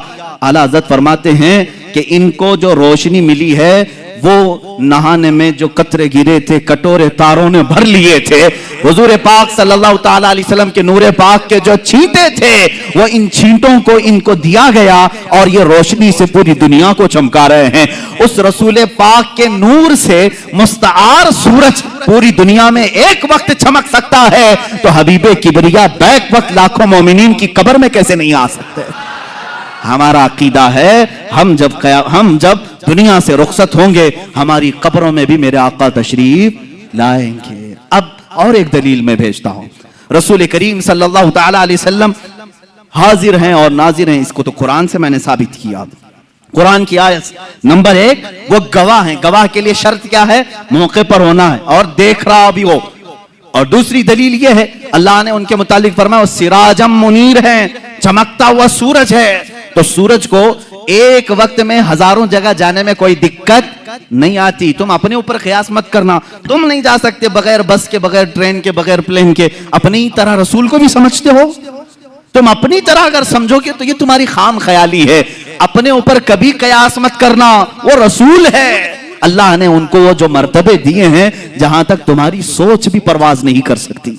आला हज़रत फरमाते हैं कि इनको जो रोशनी मिली है वो नहाने में जो कतरे गिरे थे, कटोरे तारों ने भर लिए थे, हुजूर पाक सल्लल्लाहु ताला अलैहि वसल्लम के नूरे पाक के जो छींटे थे वो इन छींटों को इनको दिया गया और ये रोशनी से पूरी दुनिया को चमका रहे हैं। उस रसूल पाक के नूर से मुस्तआर सूरज पूरी दुनिया में एक वक्त चमक सकता है, तो हबीबे किबरिया बैक वक्त लाखों मोमिनीन की कब्र में कैसे नहीं आ सकते? हमारा अकीदा है हम जब दुनिया से रुखसत होंगे हमारी कब्रों में भी मेरे आका तशरीफ लाएंगे। अब और एक दलील मैं भेजता हूं, रसूल करीम सल्लल्लाहु ताला अलैहि वसल्लम हाजिर हैं और नाजिर हैं, इसको तो कुरान से मैंने साबित किया। कुरान की आयत नंबर 1, वो गवाह हैं। गवाह के लिए शर्त क्या है? मौके पर होना है और देख रहा भी हो। और दूसरी दलील ये है, अल्लाह ने उनके मुतालिक फरमाया सिराजम मुनीर है, चमकता हुआ सूरज है। तो सूरज को एक वक्त में हजारों जगह जाने में कोई दिक्कत नहीं आती। तुम अपने ऊपर ख्यास मत करना, तुम नहीं जा सकते बगैर बस के, बगैर ट्रेन के, बगैर प्लेन के। अपनी तरह रसूल को भी समझते हो, तुम अपनी तरह अगर समझोगे तो ये तुम्हारी खाम ख्याली है। अपने ऊपर कभी कयास मत करना, वो रसूल है, अल्लाह ने उनको वो जो मर्तबे दिए हैं जहां तक तुम्हारी सोच भी परवाज नहीं कर सकती।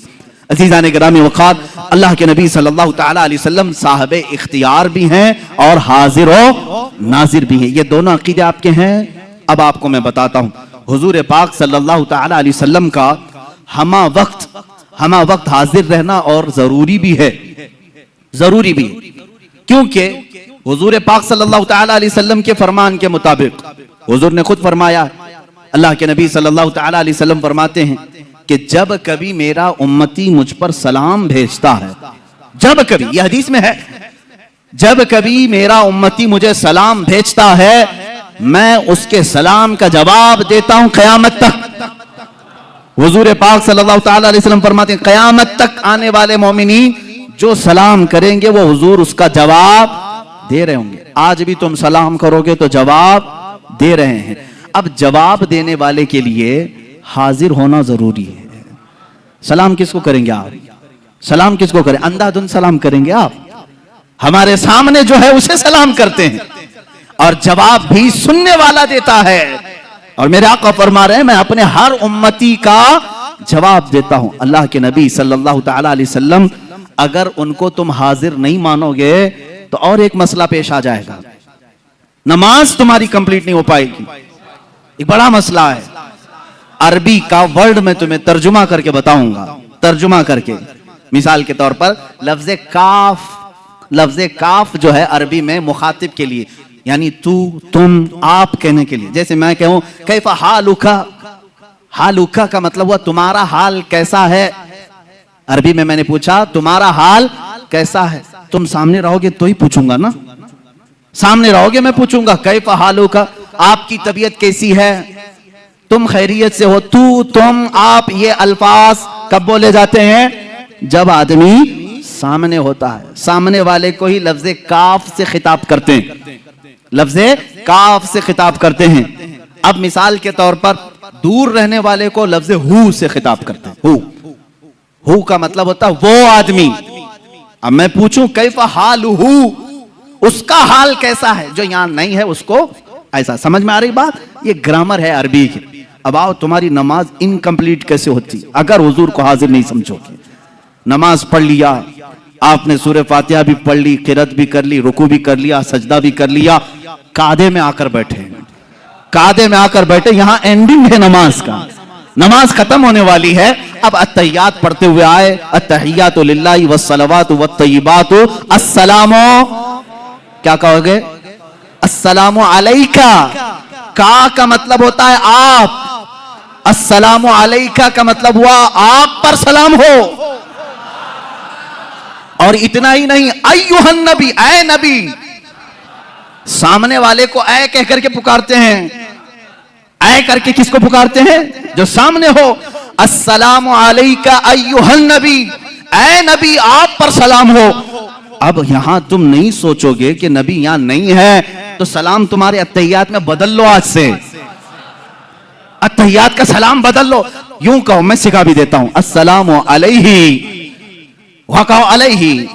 अज़ीज़ान गिरामी वक़ार, अल्लाह के नबी सल्लल्लाहु ताला अलैहि वसल्लम साहब इख्तियार भी हैं और हाजिर व नाजिर भी हैं। ये दोनों अकीदे आपके हैं। अब आपको मैं बताता हूं, हुजूर पाक सल्लल्लाहु ताला अलैहि वसल्लम का हमा वक्त हाजिर रहना और जरूरी भी है, जरूरी भी है। क्योंकि हुजूर पाक सल्लल्लाहु तआला अलैहि वसल्लम के फरमान के मुताबिक हुजूर ने खुद फरमाया, अल्लाह के नबी सल्लल्लाहु तआला अलैहि वसल्लम फरमाते हैं कि जब कभी मेरा उम्मती मुझ पर सलाम भेजता है, जब कभी, यह हदीस में है, जब कभी मेरा उम्मती मुझे सलाम भेजता है, मैं उसके सलाम का जवाब देता हूं क़यामत तक। हुजूर पाक सल्लल्लाहु तआला अलैहि वसल्लम फरमाते हैं, क़यामत तक आने वाले मोमिनीन जो सलाम करेंगे वो हुजूर उसका जवाब दे रहे होंगे। आज भी तुम सलाम करोगे तो जवाब दे रहे हैं। अब जवाब देने वाले के लिए हाजिर होना जरूरी है। सलाम किसको करेंगे आप? सलाम किसको करें? अंधाधुंध सलाम करेंगे आप? हमारे सामने जो है उसे सलाम करते हैं और जवाब भी सुनने वाला देता है। और मेरे आका फरमा रहे हैं, मैं अपने हर उम्मती का जवाब देता हूं। अल्लाह के नबी सल्लल्लाहु तआला अलैहि वसल्लम, अगर उनको तुम हाजिर नहीं मानोगे तो और एक मसला पेश आ जाएगा, नमाज तुम्हारी कंप्लीट नहीं हो पाएगी। एक बड़ा मसला है। अरबी का वर्ड मैं तुम्हें तर्जुमा करके बताऊंगा, तर्जुमा करके। मिसाल के तौर पर लफ्ज़े काफ जो है अरबी में मुखातिब के लिए, यानी तू, तुम, आप कहने के लिए। जैसे मैं कहूं कैफा हालुका, हालुका का मतलब हुआ तुम्हारा हाल कैसा है। अरबी में मैंने पूछा तुम्हारा हाल कैसा है, तुम सामने रहोगे तो ही पूछूंगा ना, सामने रहोगे मैं पूछूंगा कैफा हालुका, आपकी तबीयत कैसी है, तुम खैरियत से हो। तू, तुम, आप, ये अल्फाज कब बोले जाते हैं? जब आदमी सामने होता है। सामने वाले को ही लफ्ज़े काफ से खिताब करते हैं, लफ्ज़े काफ से खिताब करते हैं। अब मिसाल के तौर पर दूर रहने वाले को लफ्ज़े हु से खिताब करते हैं। हु का मतलब होता है वो आदमी। अब मैं पूछूं कैफा हालुहु, उसका हाल कैसा है, जो यहां नहीं है उसको ऐसा। समझ में आ रही बात? ये ग्रामर है अरबी की। अब आओ, तुम्हारी नमाज इनकम्प्लीट कैसे होती अगर हुजूर को हाजिर नहीं समझोगे? नमाज पढ़ लिया आपने, सूरह फातिहा भी पढ़ ली, किरात भी कर ली, रुकू भी कर लिया, सजदा भी कर लिया, कादे में आकर बैठे, कादे में आकर बैठे, यहां एंडिंग है नमाज का, नमाज खत्म होने वाली है। अब अत्तहियात पढ़ते हुए आए, अत्तहियातु लिल्लाहि वस्सलावातु वत्तय्यिबातु अस्सलामु, क्या कहोगे? अस्सलामु अलैका। का मतलब होता है आप, अस्सलामु अलैका का मतलब हुआ आप पर सलाम हो। और इतना ही नहीं, अय्युहन नबी, ऐ नबी। सामने वाले को ऐ कह करके पुकारते हैं। ऐ करके किसको पुकारते हैं? जो सामने हो। अस्सलामु अलैका अय्युहन नबी, ऐ नबी आप पर सलाम हो। अब यहां तुम नहीं सोचोगे कि नबी यहां नहीं है तो सलाम तुम्हारे अत्तहियात में बदल लो। आज से अत्तहियात का सलाम बदल लो। यूं कहो, मैं सिखा भी देता हूं, अस्सलामु अलैहि, वहां कहो अलैहि,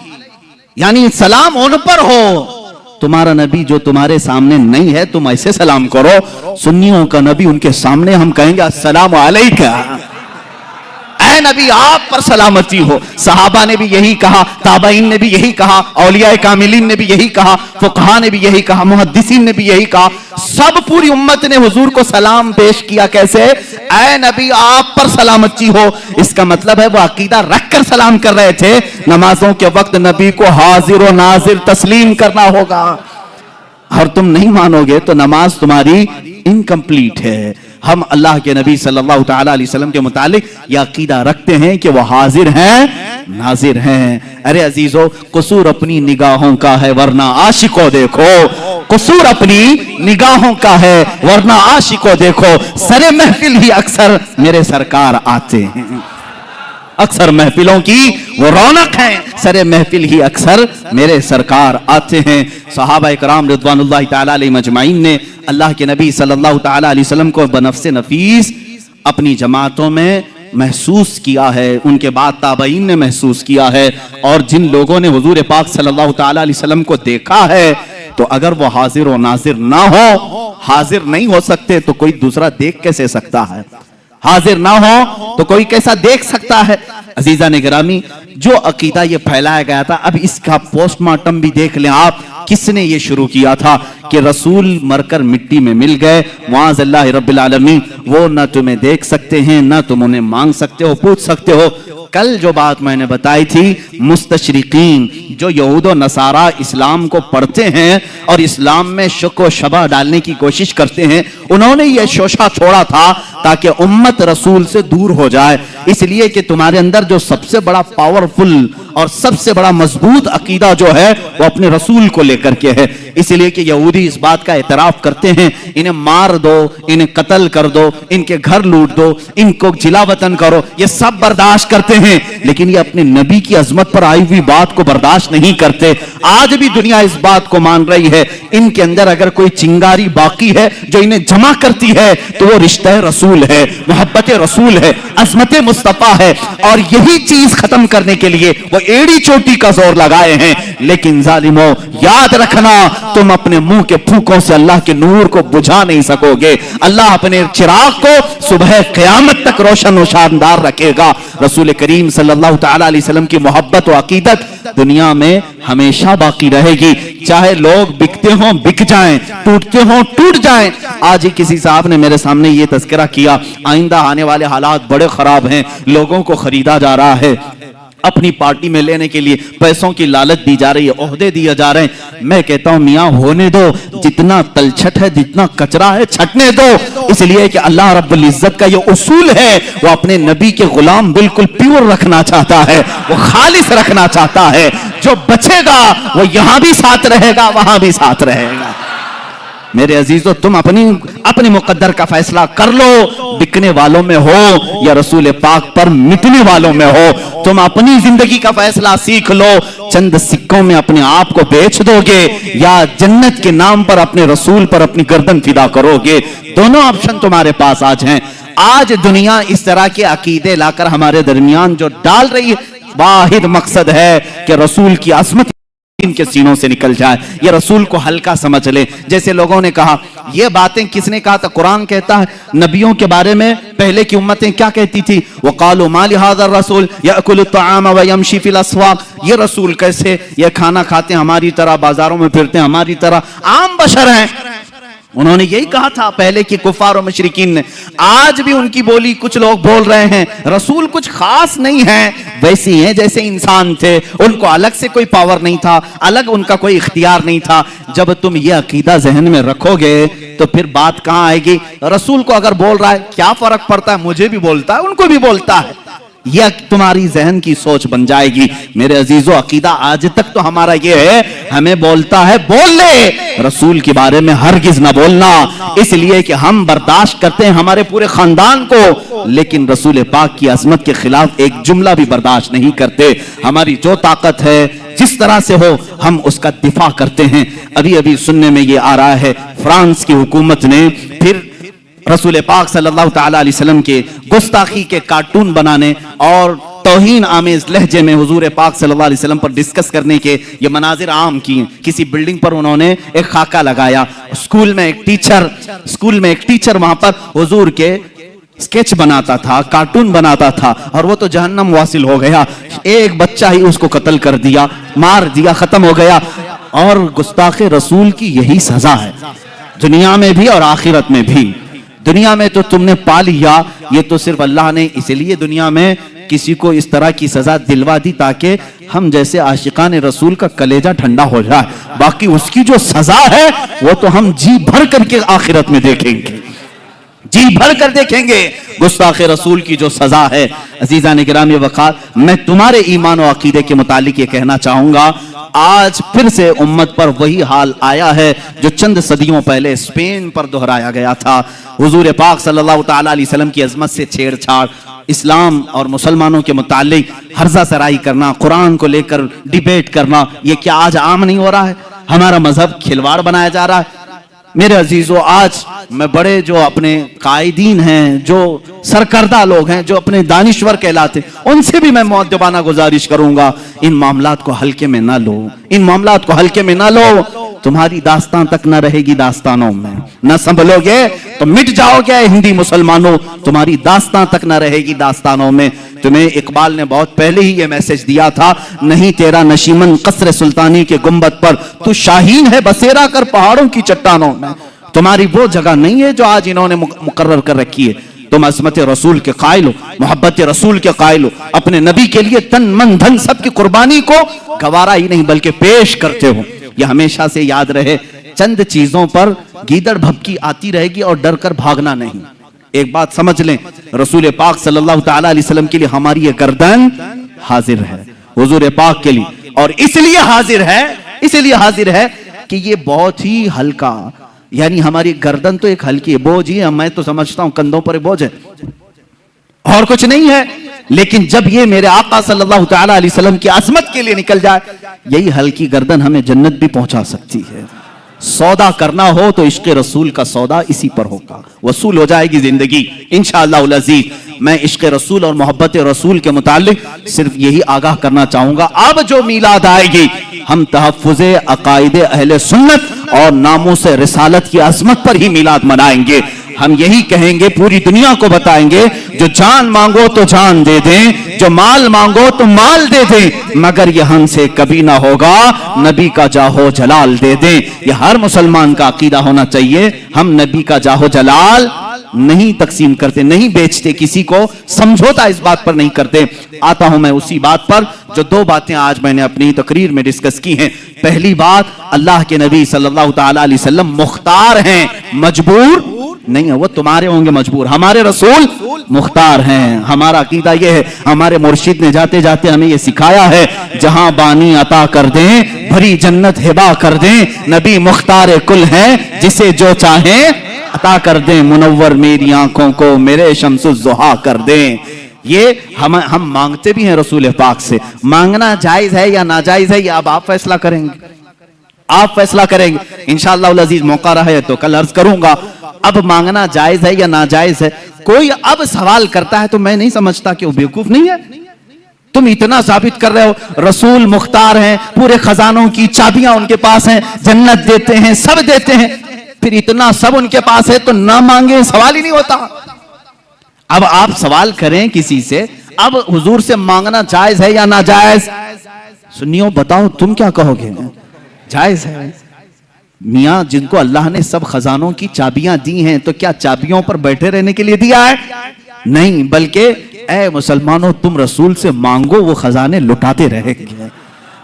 यानी सलाम उन पर हो। तुम्हारा नबी जो तुम्हारे सामने नहीं है तुम ऐसे सलाम करो। सुन्नियों का नबी, उनके सामने हम कहेंगे अस्सलामु अलैका, ऐ नबी आप पर सलामती हो। सहाबा ने भी यही कहा, ताबईन ने भी यही कहा, औलिया कामिलीन ने भी यही कहा, फुकहा ने भी यही कहा, मुहद्दिसीन ने भी यही कहा। सब पूरी उम्मत ने हुजूर को सलाम पेश किया। कैसे? ऐ नबी आप पर सलामती हो। इसका मतलब है वो अकीदा रखकर सलाम कर रहे थे। नमाजों के वक्त नबी को हाजिर और नाजिर तस्लीम करना होगा। और तुम नहीं मानोगे तो नमाज तुम्हारी इनकम्प्लीट है। हम अल्लाह के नबी सल्लल्लाहु तआला अलैहि वसल्लम के मुतालिक यह अकीदा रखते हैं कि वो हाजिर हैं, नाजिर हैं। अरे अजीजों, कसूर अपनी निगाहों का है वरना आशिको देखो, कसूर अपनी निगाहों का है वरना आशिको देखो। सरे महफिल ही अक्सर मेरे सरकार आते हैं, अक्सर महफिलों की वो रौनक है, सरे महफिल ही अक्सर मेरे सरकार आते हैं। सहाबा इकराम रिज़वानुल्लाहि तआला अलैहिम अजमाइन ने अल्लाह के नबी सल्लल्लाहु तआला अलैहि वसल्लम को बनफ्से नफीस अपनी जमातों में महसूस किया है। उनके बाद ताबईन ने महसूस किया है। और जिन लोगों ने हुजूर पाक सल्लल्लाहु तआला अलैहि वसल्लम को देखा है, तो अगर वो हाजिर और नाजिर ना हो, हाजिर नहीं हो सकते तो कोई दूसरा देख कैसे सकता है? हाजिर ना हो तो कोई कैसा देख सकता है? अजीजा ने गिरामी, जो अकीदा ये फैलाया गया था, अब इसका पोस्टमार्टम भी देख लें आप। किसने ये शुरू किया था कि रसूल मरकर मिट्टी में मिल गए, मुआज़ अल्लाह रब्बिल आलमीन, वो ना तुम्हें देख सकते हैं, ना तुम उन्हें मांग सकते हो, पूछ सकते हो। कल जो बात मैंने बताई थी, मुस्तशरिकीन जो यहूद और नसारा इस्लाम को पढ़ते हैं और इस्लाम में शक व शबह डालने की कोशिश करते हैं, उन्होंने ये शोशा छोड़ा था ताकि उम्मत रसूल से दूर हो जाए। इसलिए कि तुम्हारे अंदर जो सबसे बड़ा पावरफुल और सबसे बड़ा मजबूत अकीदा जो है वो अपने रसूल को लेकर के है। इसलिए कि यहूदी इस बात का एतराफ करते हैं, इन्हें मार दो, इन्हें कत्ल कर दो, इनके घर लूट दो, इनको जिला वतन करो, ये सब बर्दाश्त करते हैं, लेकिन ये अपने नबी की अजमत पर आई हुई बात को बर्दाश्त नहीं करते। आज भी दुनिया इस बात को मान रही है, इनके अंदर अगर कोई चिंगारी बाकी है जो इन्हें जमा करती है तो वो रिश्ता रसूल है, मोहब्बत रसूल है, अजमत मुस्तफा है। और यही चीज खत्म करने के लिए वो एड़ी चोटी का जोर लगाए हैं। लेकिन जालिमों, याद रखना, तुम अपने मुंह के फूकों से अल्लाह के नूर को बुझा नहीं सकोगे। अल्लाह अपने चिराग को सुबह क़यामत तक रोशन और शानदार रखेगा। रसूल करीम सल्लल्लाहु तआला अलैहि वसल्लम की मोहब्बत और अकीदत दुनिया में हमेशा बाकी रहेगी, चाहे लोग बिकते हों बिक जाएं, टूटते हों टूट जाएं। आज ही किसी साहब ने मेरे सामने ये तज़किरा किया, आइंदा आने वाले हालात बड़े खराब हैं, लोगों को खरीदा जा रहा है, अपनी पार्टी में लेने के लिए पैसों की लालच दी जा रही है, ओहदे दिए जा रहे हैं। मैं कहता हूं मियां होने दो, जितना तलछट है, जितना कचरा है, छटने दो। इसलिए कि अल्लाह रब्बुल इज्जत का ये उसूल है, वो अपने नबी के गुलाम बिल्कुल प्योर रखना चाहता है, वो खालिस रखना चाहता है। जो बचेगा वो यहां भी साथ रहेगा, वहां भी साथ रहेगा। मेरे अजीजों, तुम अपनी मुकद्दर का फैसला कर लो, बिकने वालों में हो या रसूल पाक पर मिटने वालों में हो। तुम अपनी जिंदगी का फैसला सीख लो, चंद सिक्कों में अपने आप को बेच दोगे या जन्नत के नाम पर अपने रसूल पर अपनी गर्दन फिदा करोगे। दोनों ऑप्शन तुम्हारे पास आज हैं। आज दुनिया इस तरह के अकीदे लाकर हमारे दरमियान जो डाल रही है, वाहिद मकसद है कि रसूल की अज़मत इनके सीनों से निकल जाए, ये रसूल को हल्का समझ ले। जैसे लोगों ने कहा, ये बातें किसने कहा था? कुरान कहता है नबियों के बारे में पहले की उम्मतें क्या कहती थी? वक़ालू मा लिहाज़ा रसूल याकुलु त्तआम व यमशी फिल अस्वाक़, ये रसूल कैसे ये खाना खाते हैं, हमारी तरह बाजारों में फिरते हैं, हमारी तरह आम बशर हैं। उन्होंने यही कहा था पहले के कुफार और मुशरिकीन ने। आज भी उनकी बोली कुछ लोग बोल रहे हैं, रसूल कुछ खास नहीं है, वैसे ही हैं जैसे इंसान थे, उनको अलग से कोई पावर नहीं था, अलग उनका कोई इख्तियार नहीं था। जब तुम ये अकीदा जहन में रखोगे तो फिर बात कहां आएगी? रसूल को अगर बोल रहा है क्या फर्क पड़ता है, मुझे भी बोलता है, उनको भी बोलता है, यह तुम्हारी जहन की सोच बन जाएगी। मेरे अजीजों, अकीदा आज तक तो हमारा ये है, हमें बोलता है बोल ले, रसूल के बारे में हरगिज ना बोलना। इसलिए कि हम बर्दाश्त करते हैं हमारे पूरे खानदान को, लेकिन रसूल पाक की अजमत के खिलाफ एक जुमला भी बर्दाश्त नहीं करते। हमारी जो ताकत है, जिस तरह से हो, हम उसका दिफा करते हैं। अभी अभी सुनने में ये आ रहा है, फ्रांस की हुकूमत ने फिर रसूल पाक सल्लल्लाहु तआला अलैहि वसल्लम के गुस्ताखी के कार्टून बनाने और तौहीन आमेज लहजे में हुजूर पाक सल्लल्लाहु अलैहि वसल्लम पर डिस्कस करने के ये मनाजिर आम किए। किसी बिल्डिंग पर उन्होंने एक खाका लगाया, स्कूल में एक टीचर वहां पर हुजूर के स्केच बनाता था, कार्टून बनाता था, और वो तो जहन्नम वासिल हो गया। एक बच्चा ही उसको कत्ल कर दिया, मार दिया, खत्म हो गया। और गुस्ताखे रसूल की यही सजा है, दुनिया में भी और आखिरत में भी। दुनिया में तो तुमने पा लिया, ये तो सिर्फ अल्लाह ने इसलिए दुनिया में किसी को इस तरह की सजा दिलवा दी ताकि हम जैसे आशिकान रसूल का कलेजा ठंडा हो जाए। बाकी उसकी जो सजा है वो तो हम जी भर करके आखिरत में देखेंगे, जी भर कर देखेंगे। गुस्ताखे रसूल की जो सजा है, अजीजान गिरामी वक़ार, मैं तुम्हारे ईमान और अकीदे के मुतालिक ये कहना चाहूंगा, आज फिर से उम्मत पर वही हाल आया है जो चंद सदियों पहले स्पेन पर दोहराया गया था। हुजूर पाक सल्लल्लाहु तआला अलैहि वसल्लम की अजमत से छेड़छाड़, इस्लाम और मुसलमानों के मुतालिक हर्जा सराई करना, कुरान को लेकर डिबेट करना, ये क्या आज आम नहीं हो रहा है? हमारा मजहब खिलवाड़ बनाया जा रहा है। मेरे अजीजों, आज मैं बड़े जो अपने कायदीन हैं, जो सरकर्दा लोग हैं, जो अपने दानिश्वर कहलाते, उनसे भी मैं मुअद्दबाना गुजारिश करूंगा, इन मामलात को हल्के में ना लो, इन मामलात को हल्के में ना लो। तुम्हारी दास्तां तक न रहेगी दास्तानों में, न संभलोगे तो मिट जाओगे हिंदी मुसलमानों, तुम्हारी दास्तां तक न रहेगी दास्तानों में। तुम्हें इकबाल ने बहुत पहले ही यह मैसेज दिया था, नहीं तेरा नशीमन कसर सुल्तानी के गुंबद पर, तू शाहीन है बसेरा कर पहाड़ों की चट्टानों में। तुम्हारी वो जगह नहीं है जो आज इन्होंने मुकर्रर कर रखी है। तुम अज़मत रसूल के कायल हो, मोहब्बत रसूल के कायल हो, अपने नबी के लिए तन मन धन सबकी कुर्बानी को गवारा ही नहीं बल्कि पेश करते हो। यह हमेशा से याद रहे, चंद चीजों पर गीदड़ भभकी आती रहेगी और डर कर भागना नहीं। एक बात समझ लें, रसूल पाक सल्लल्लाहु तआला अलैहि वसल्लम के लिए हमारी ये गर्दन हाजिर है हुजूर पाक के लिए, और इसलिए हाजिर है कि ये बहुत ही हल्का, यानी हमारी गर्दन तो एक हल्की बोझ ही है। मैं तो समझता हूं कंधों पर बोझ है और कुछ नहीं है, लेकिन जब ये मेरे आका सल्लल्लाहु तआला अलैहि वसल्लम की अज़मत के लिए निकल जाए, यही हल्की गर्दन हमें जन्नत भी पहुंचा सकती है। सौदा करना हो तो इश्क़ रसूल का सौदा इसी पर होगा, वसूल हो जाएगी जिंदगी इंशाअल्लाह अज़ीज़। मैं इश्क़ रसूल और मोहब्बत रसूल के मुतालिक सिर्फ यही आगाह करना चाहूंगा, अब जो मीलाद आएगी हम तहफ़्फ़ुज़े अक़ाइदे अहले सुन्नत और नामूस रिसालत की अज़मत पर ही मीलाद मनाएंगे। हम यही कहेंगे, पूरी दुनिया को बताएंगे, जो जान मांगो तो जान दे दें, जो माल मांगो तो माल दे दें, मगर यह हमसे कभी ना होगा नबी का जाहो जलाल दे दें। यह हर मुसलमान का अकीदा होना चाहिए। हम नबी का जाहो जलाल नहीं तकसीम करते, नहीं बेचते, किसी को समझौता इस बात पर नहीं करते। आता हूं मैं उसी बात पर जो दो बातें आज मैंने अपनी तकरीर में डिस्कस की हैं। पहली बात, अल्लाह के नबी सल्लल्लाहु तआला अलैहि वसल्लम मुख्तार हैं, मजबूर नहीं है। वो तुम्हारे होंगे मजबूर, हमारे रसूल मुख्तार हैं। हमारा अकीदा ये है, हमारे मुर्शिद ने जाते जाते हमें ये सिखाया है, जहां बानी अता कर दें भरी जन्नत हिबा कर दें, नबी मुख्तार कुल हैं, जिसे जो चाहे अता कर दें, मुनव्वर मेरी आंखों को मेरे शम्सुज़्ज़ुहा कर दें। ये हम मांगते भी हैं रसूल पाक से। मांगना जायज है या नाजायज है, ये अब आप फैसला करेंगे, आप फैसला करेंगे इंशाअल्लाह अज़ीज़। मौका रहे तो कल अर्ज करूंगा, अब मांगना जायज है या नाजायज है। कोई अब सवाल करता है तो मैं नहीं समझता कि वो बेवकूफ नहीं है। तुम इतना साबित कर रहे हो, रसूल मुख्तार हैं, पूरे खजानों की चाबियां उनके पास हैं, जन्नत देते हैं, सब देते हैं, फिर इतना सब उनके पास है तो ना मांगे, सवाल ही नहीं होता। अब आप सवाल करें किसी से, अब हुजूर से मांगना जायज है या नाजायज? सुन्नियों बताओ तुम क्या कहोगे? जायज है। मियां, जिनको अल्लाह ने सब खजानों की चाबियां दी हैं, तो क्या चाबियों पर बैठे रहने के लिए दिया है? नहीं, बल्कि ऐ मुसलमानों तुम रसूल से मांगो, वो खजाने लुटाते रहेंगे।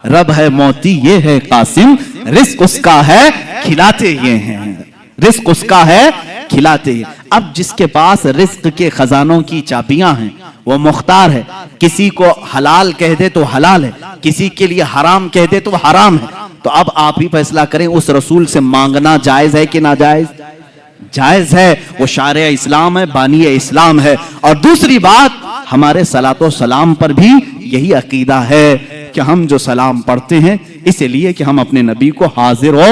रब है मोती ये है कासिम, रिस्क उसका है खिलाते ये हैं, रिस्क उसका है खिलाते। अब जिसके पास रिस्क के खजानों की चाबियां हैं वो मुख्तार है। किसी को हलाल कह दे तो हलाल है, किसी के लिए हराम कह दे तो हराम है। तो अब आप ही फैसला करें, उस रसूल से मांगना जायज है कि नाजायज? जायज है। वो शारे इस्लाम है, बानी इस्लाम है। और दूसरी बात, हमारे सलातो सलाम पर भी यही अकीदा है कि हम जो सलाम पढ़ते हैं इसलिए कि हम अपने नबी को हाजिर हो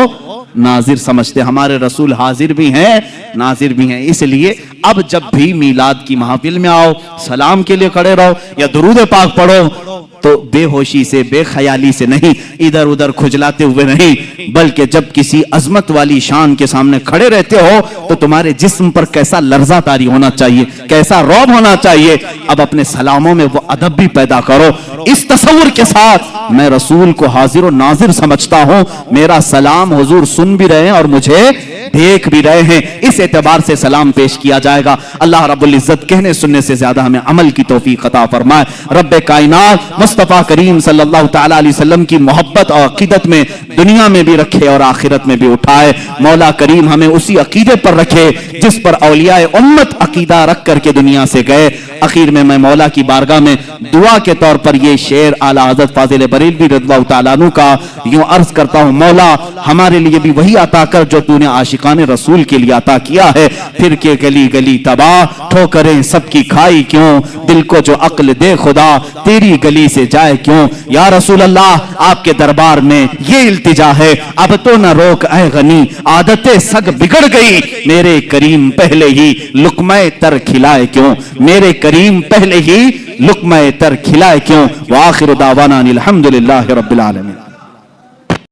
नाजिर समझते। हमारे रसूल हाजिर भी हैं, नाजिर भी हैं। इसलिए अब जब भी मीलाद की महफिल में आओ, सलाम के लिए खड़े रहो या दुरूद पाक पढ़ो, तो बेहोशी से, बेख्याली से नहीं, इधर उधर खुजलाते हुए नहीं, बल्कि जब किसी अजमत वाली शान के सामने खड़े रहते हो तो तुम्हारे जिस्म पर कैसा लर्जा तारी होना चाहिए, कैसा रौब होना चाहिए। अब अपने सलामों में वो अदब भी पैदा करो, इस तसव्वुर के साथ मैं रसूल को हाजिर और नाजिर समझता हूं, मेरा सलाम हुजूर सुन भी रहे हैं और मुझे देख भी रहे हैं, इस एतबार से सलाम पेश किया जाएगा। अल्लाह रब्बुल इज्जत कहने सुनने से ज्यादा हमें अमल की तौफीक अता फरमाए। रब्बे कायनात मुस्तफा करीम सल्लल्लाहु तआला अलैहि वसल्लम की मोहब्बत और अकीदत में दुनिया में भी रखे और आखिरत में भी उठाए। मौला करीम हमें उसी अकीदे पर रखे जिस पर औलियाए उम्मत अकीदा रख करके दुनिया से गए। आखिर में मैं मौला की बारगाह में दुआ के तौर पर ये शेर आला हज़रत फाज़िल बरेलवी रज़ियल्लाहु तआला अन्हु का यूं अर्ज करता हूं, मौला हमारे लिए भी वही अता कर जो तूने आशिकाने रसूल के लिए अता किया है। फिर के गली गली तबाह, ठोकरें सबकी खाई क्यों, दिल को जो अक्ल दे खुदा तेरी गली से जाए क्यों। या रसूल अल्लाह, आपके दरबार में ये इल्तिजा है, अब तो न रोक ऐ गनी, आदतें सग बिगड़ गई, मेरे करीम पहले ही लुक़्मा-ए तर खिलाए क्यों, मेरे करीम पहले ही लुक़्मा-ए तर खिलाए क्यों। व आखिर दावाना अनिल हम्दुलिल्लाहि रब्बिल आलमीन।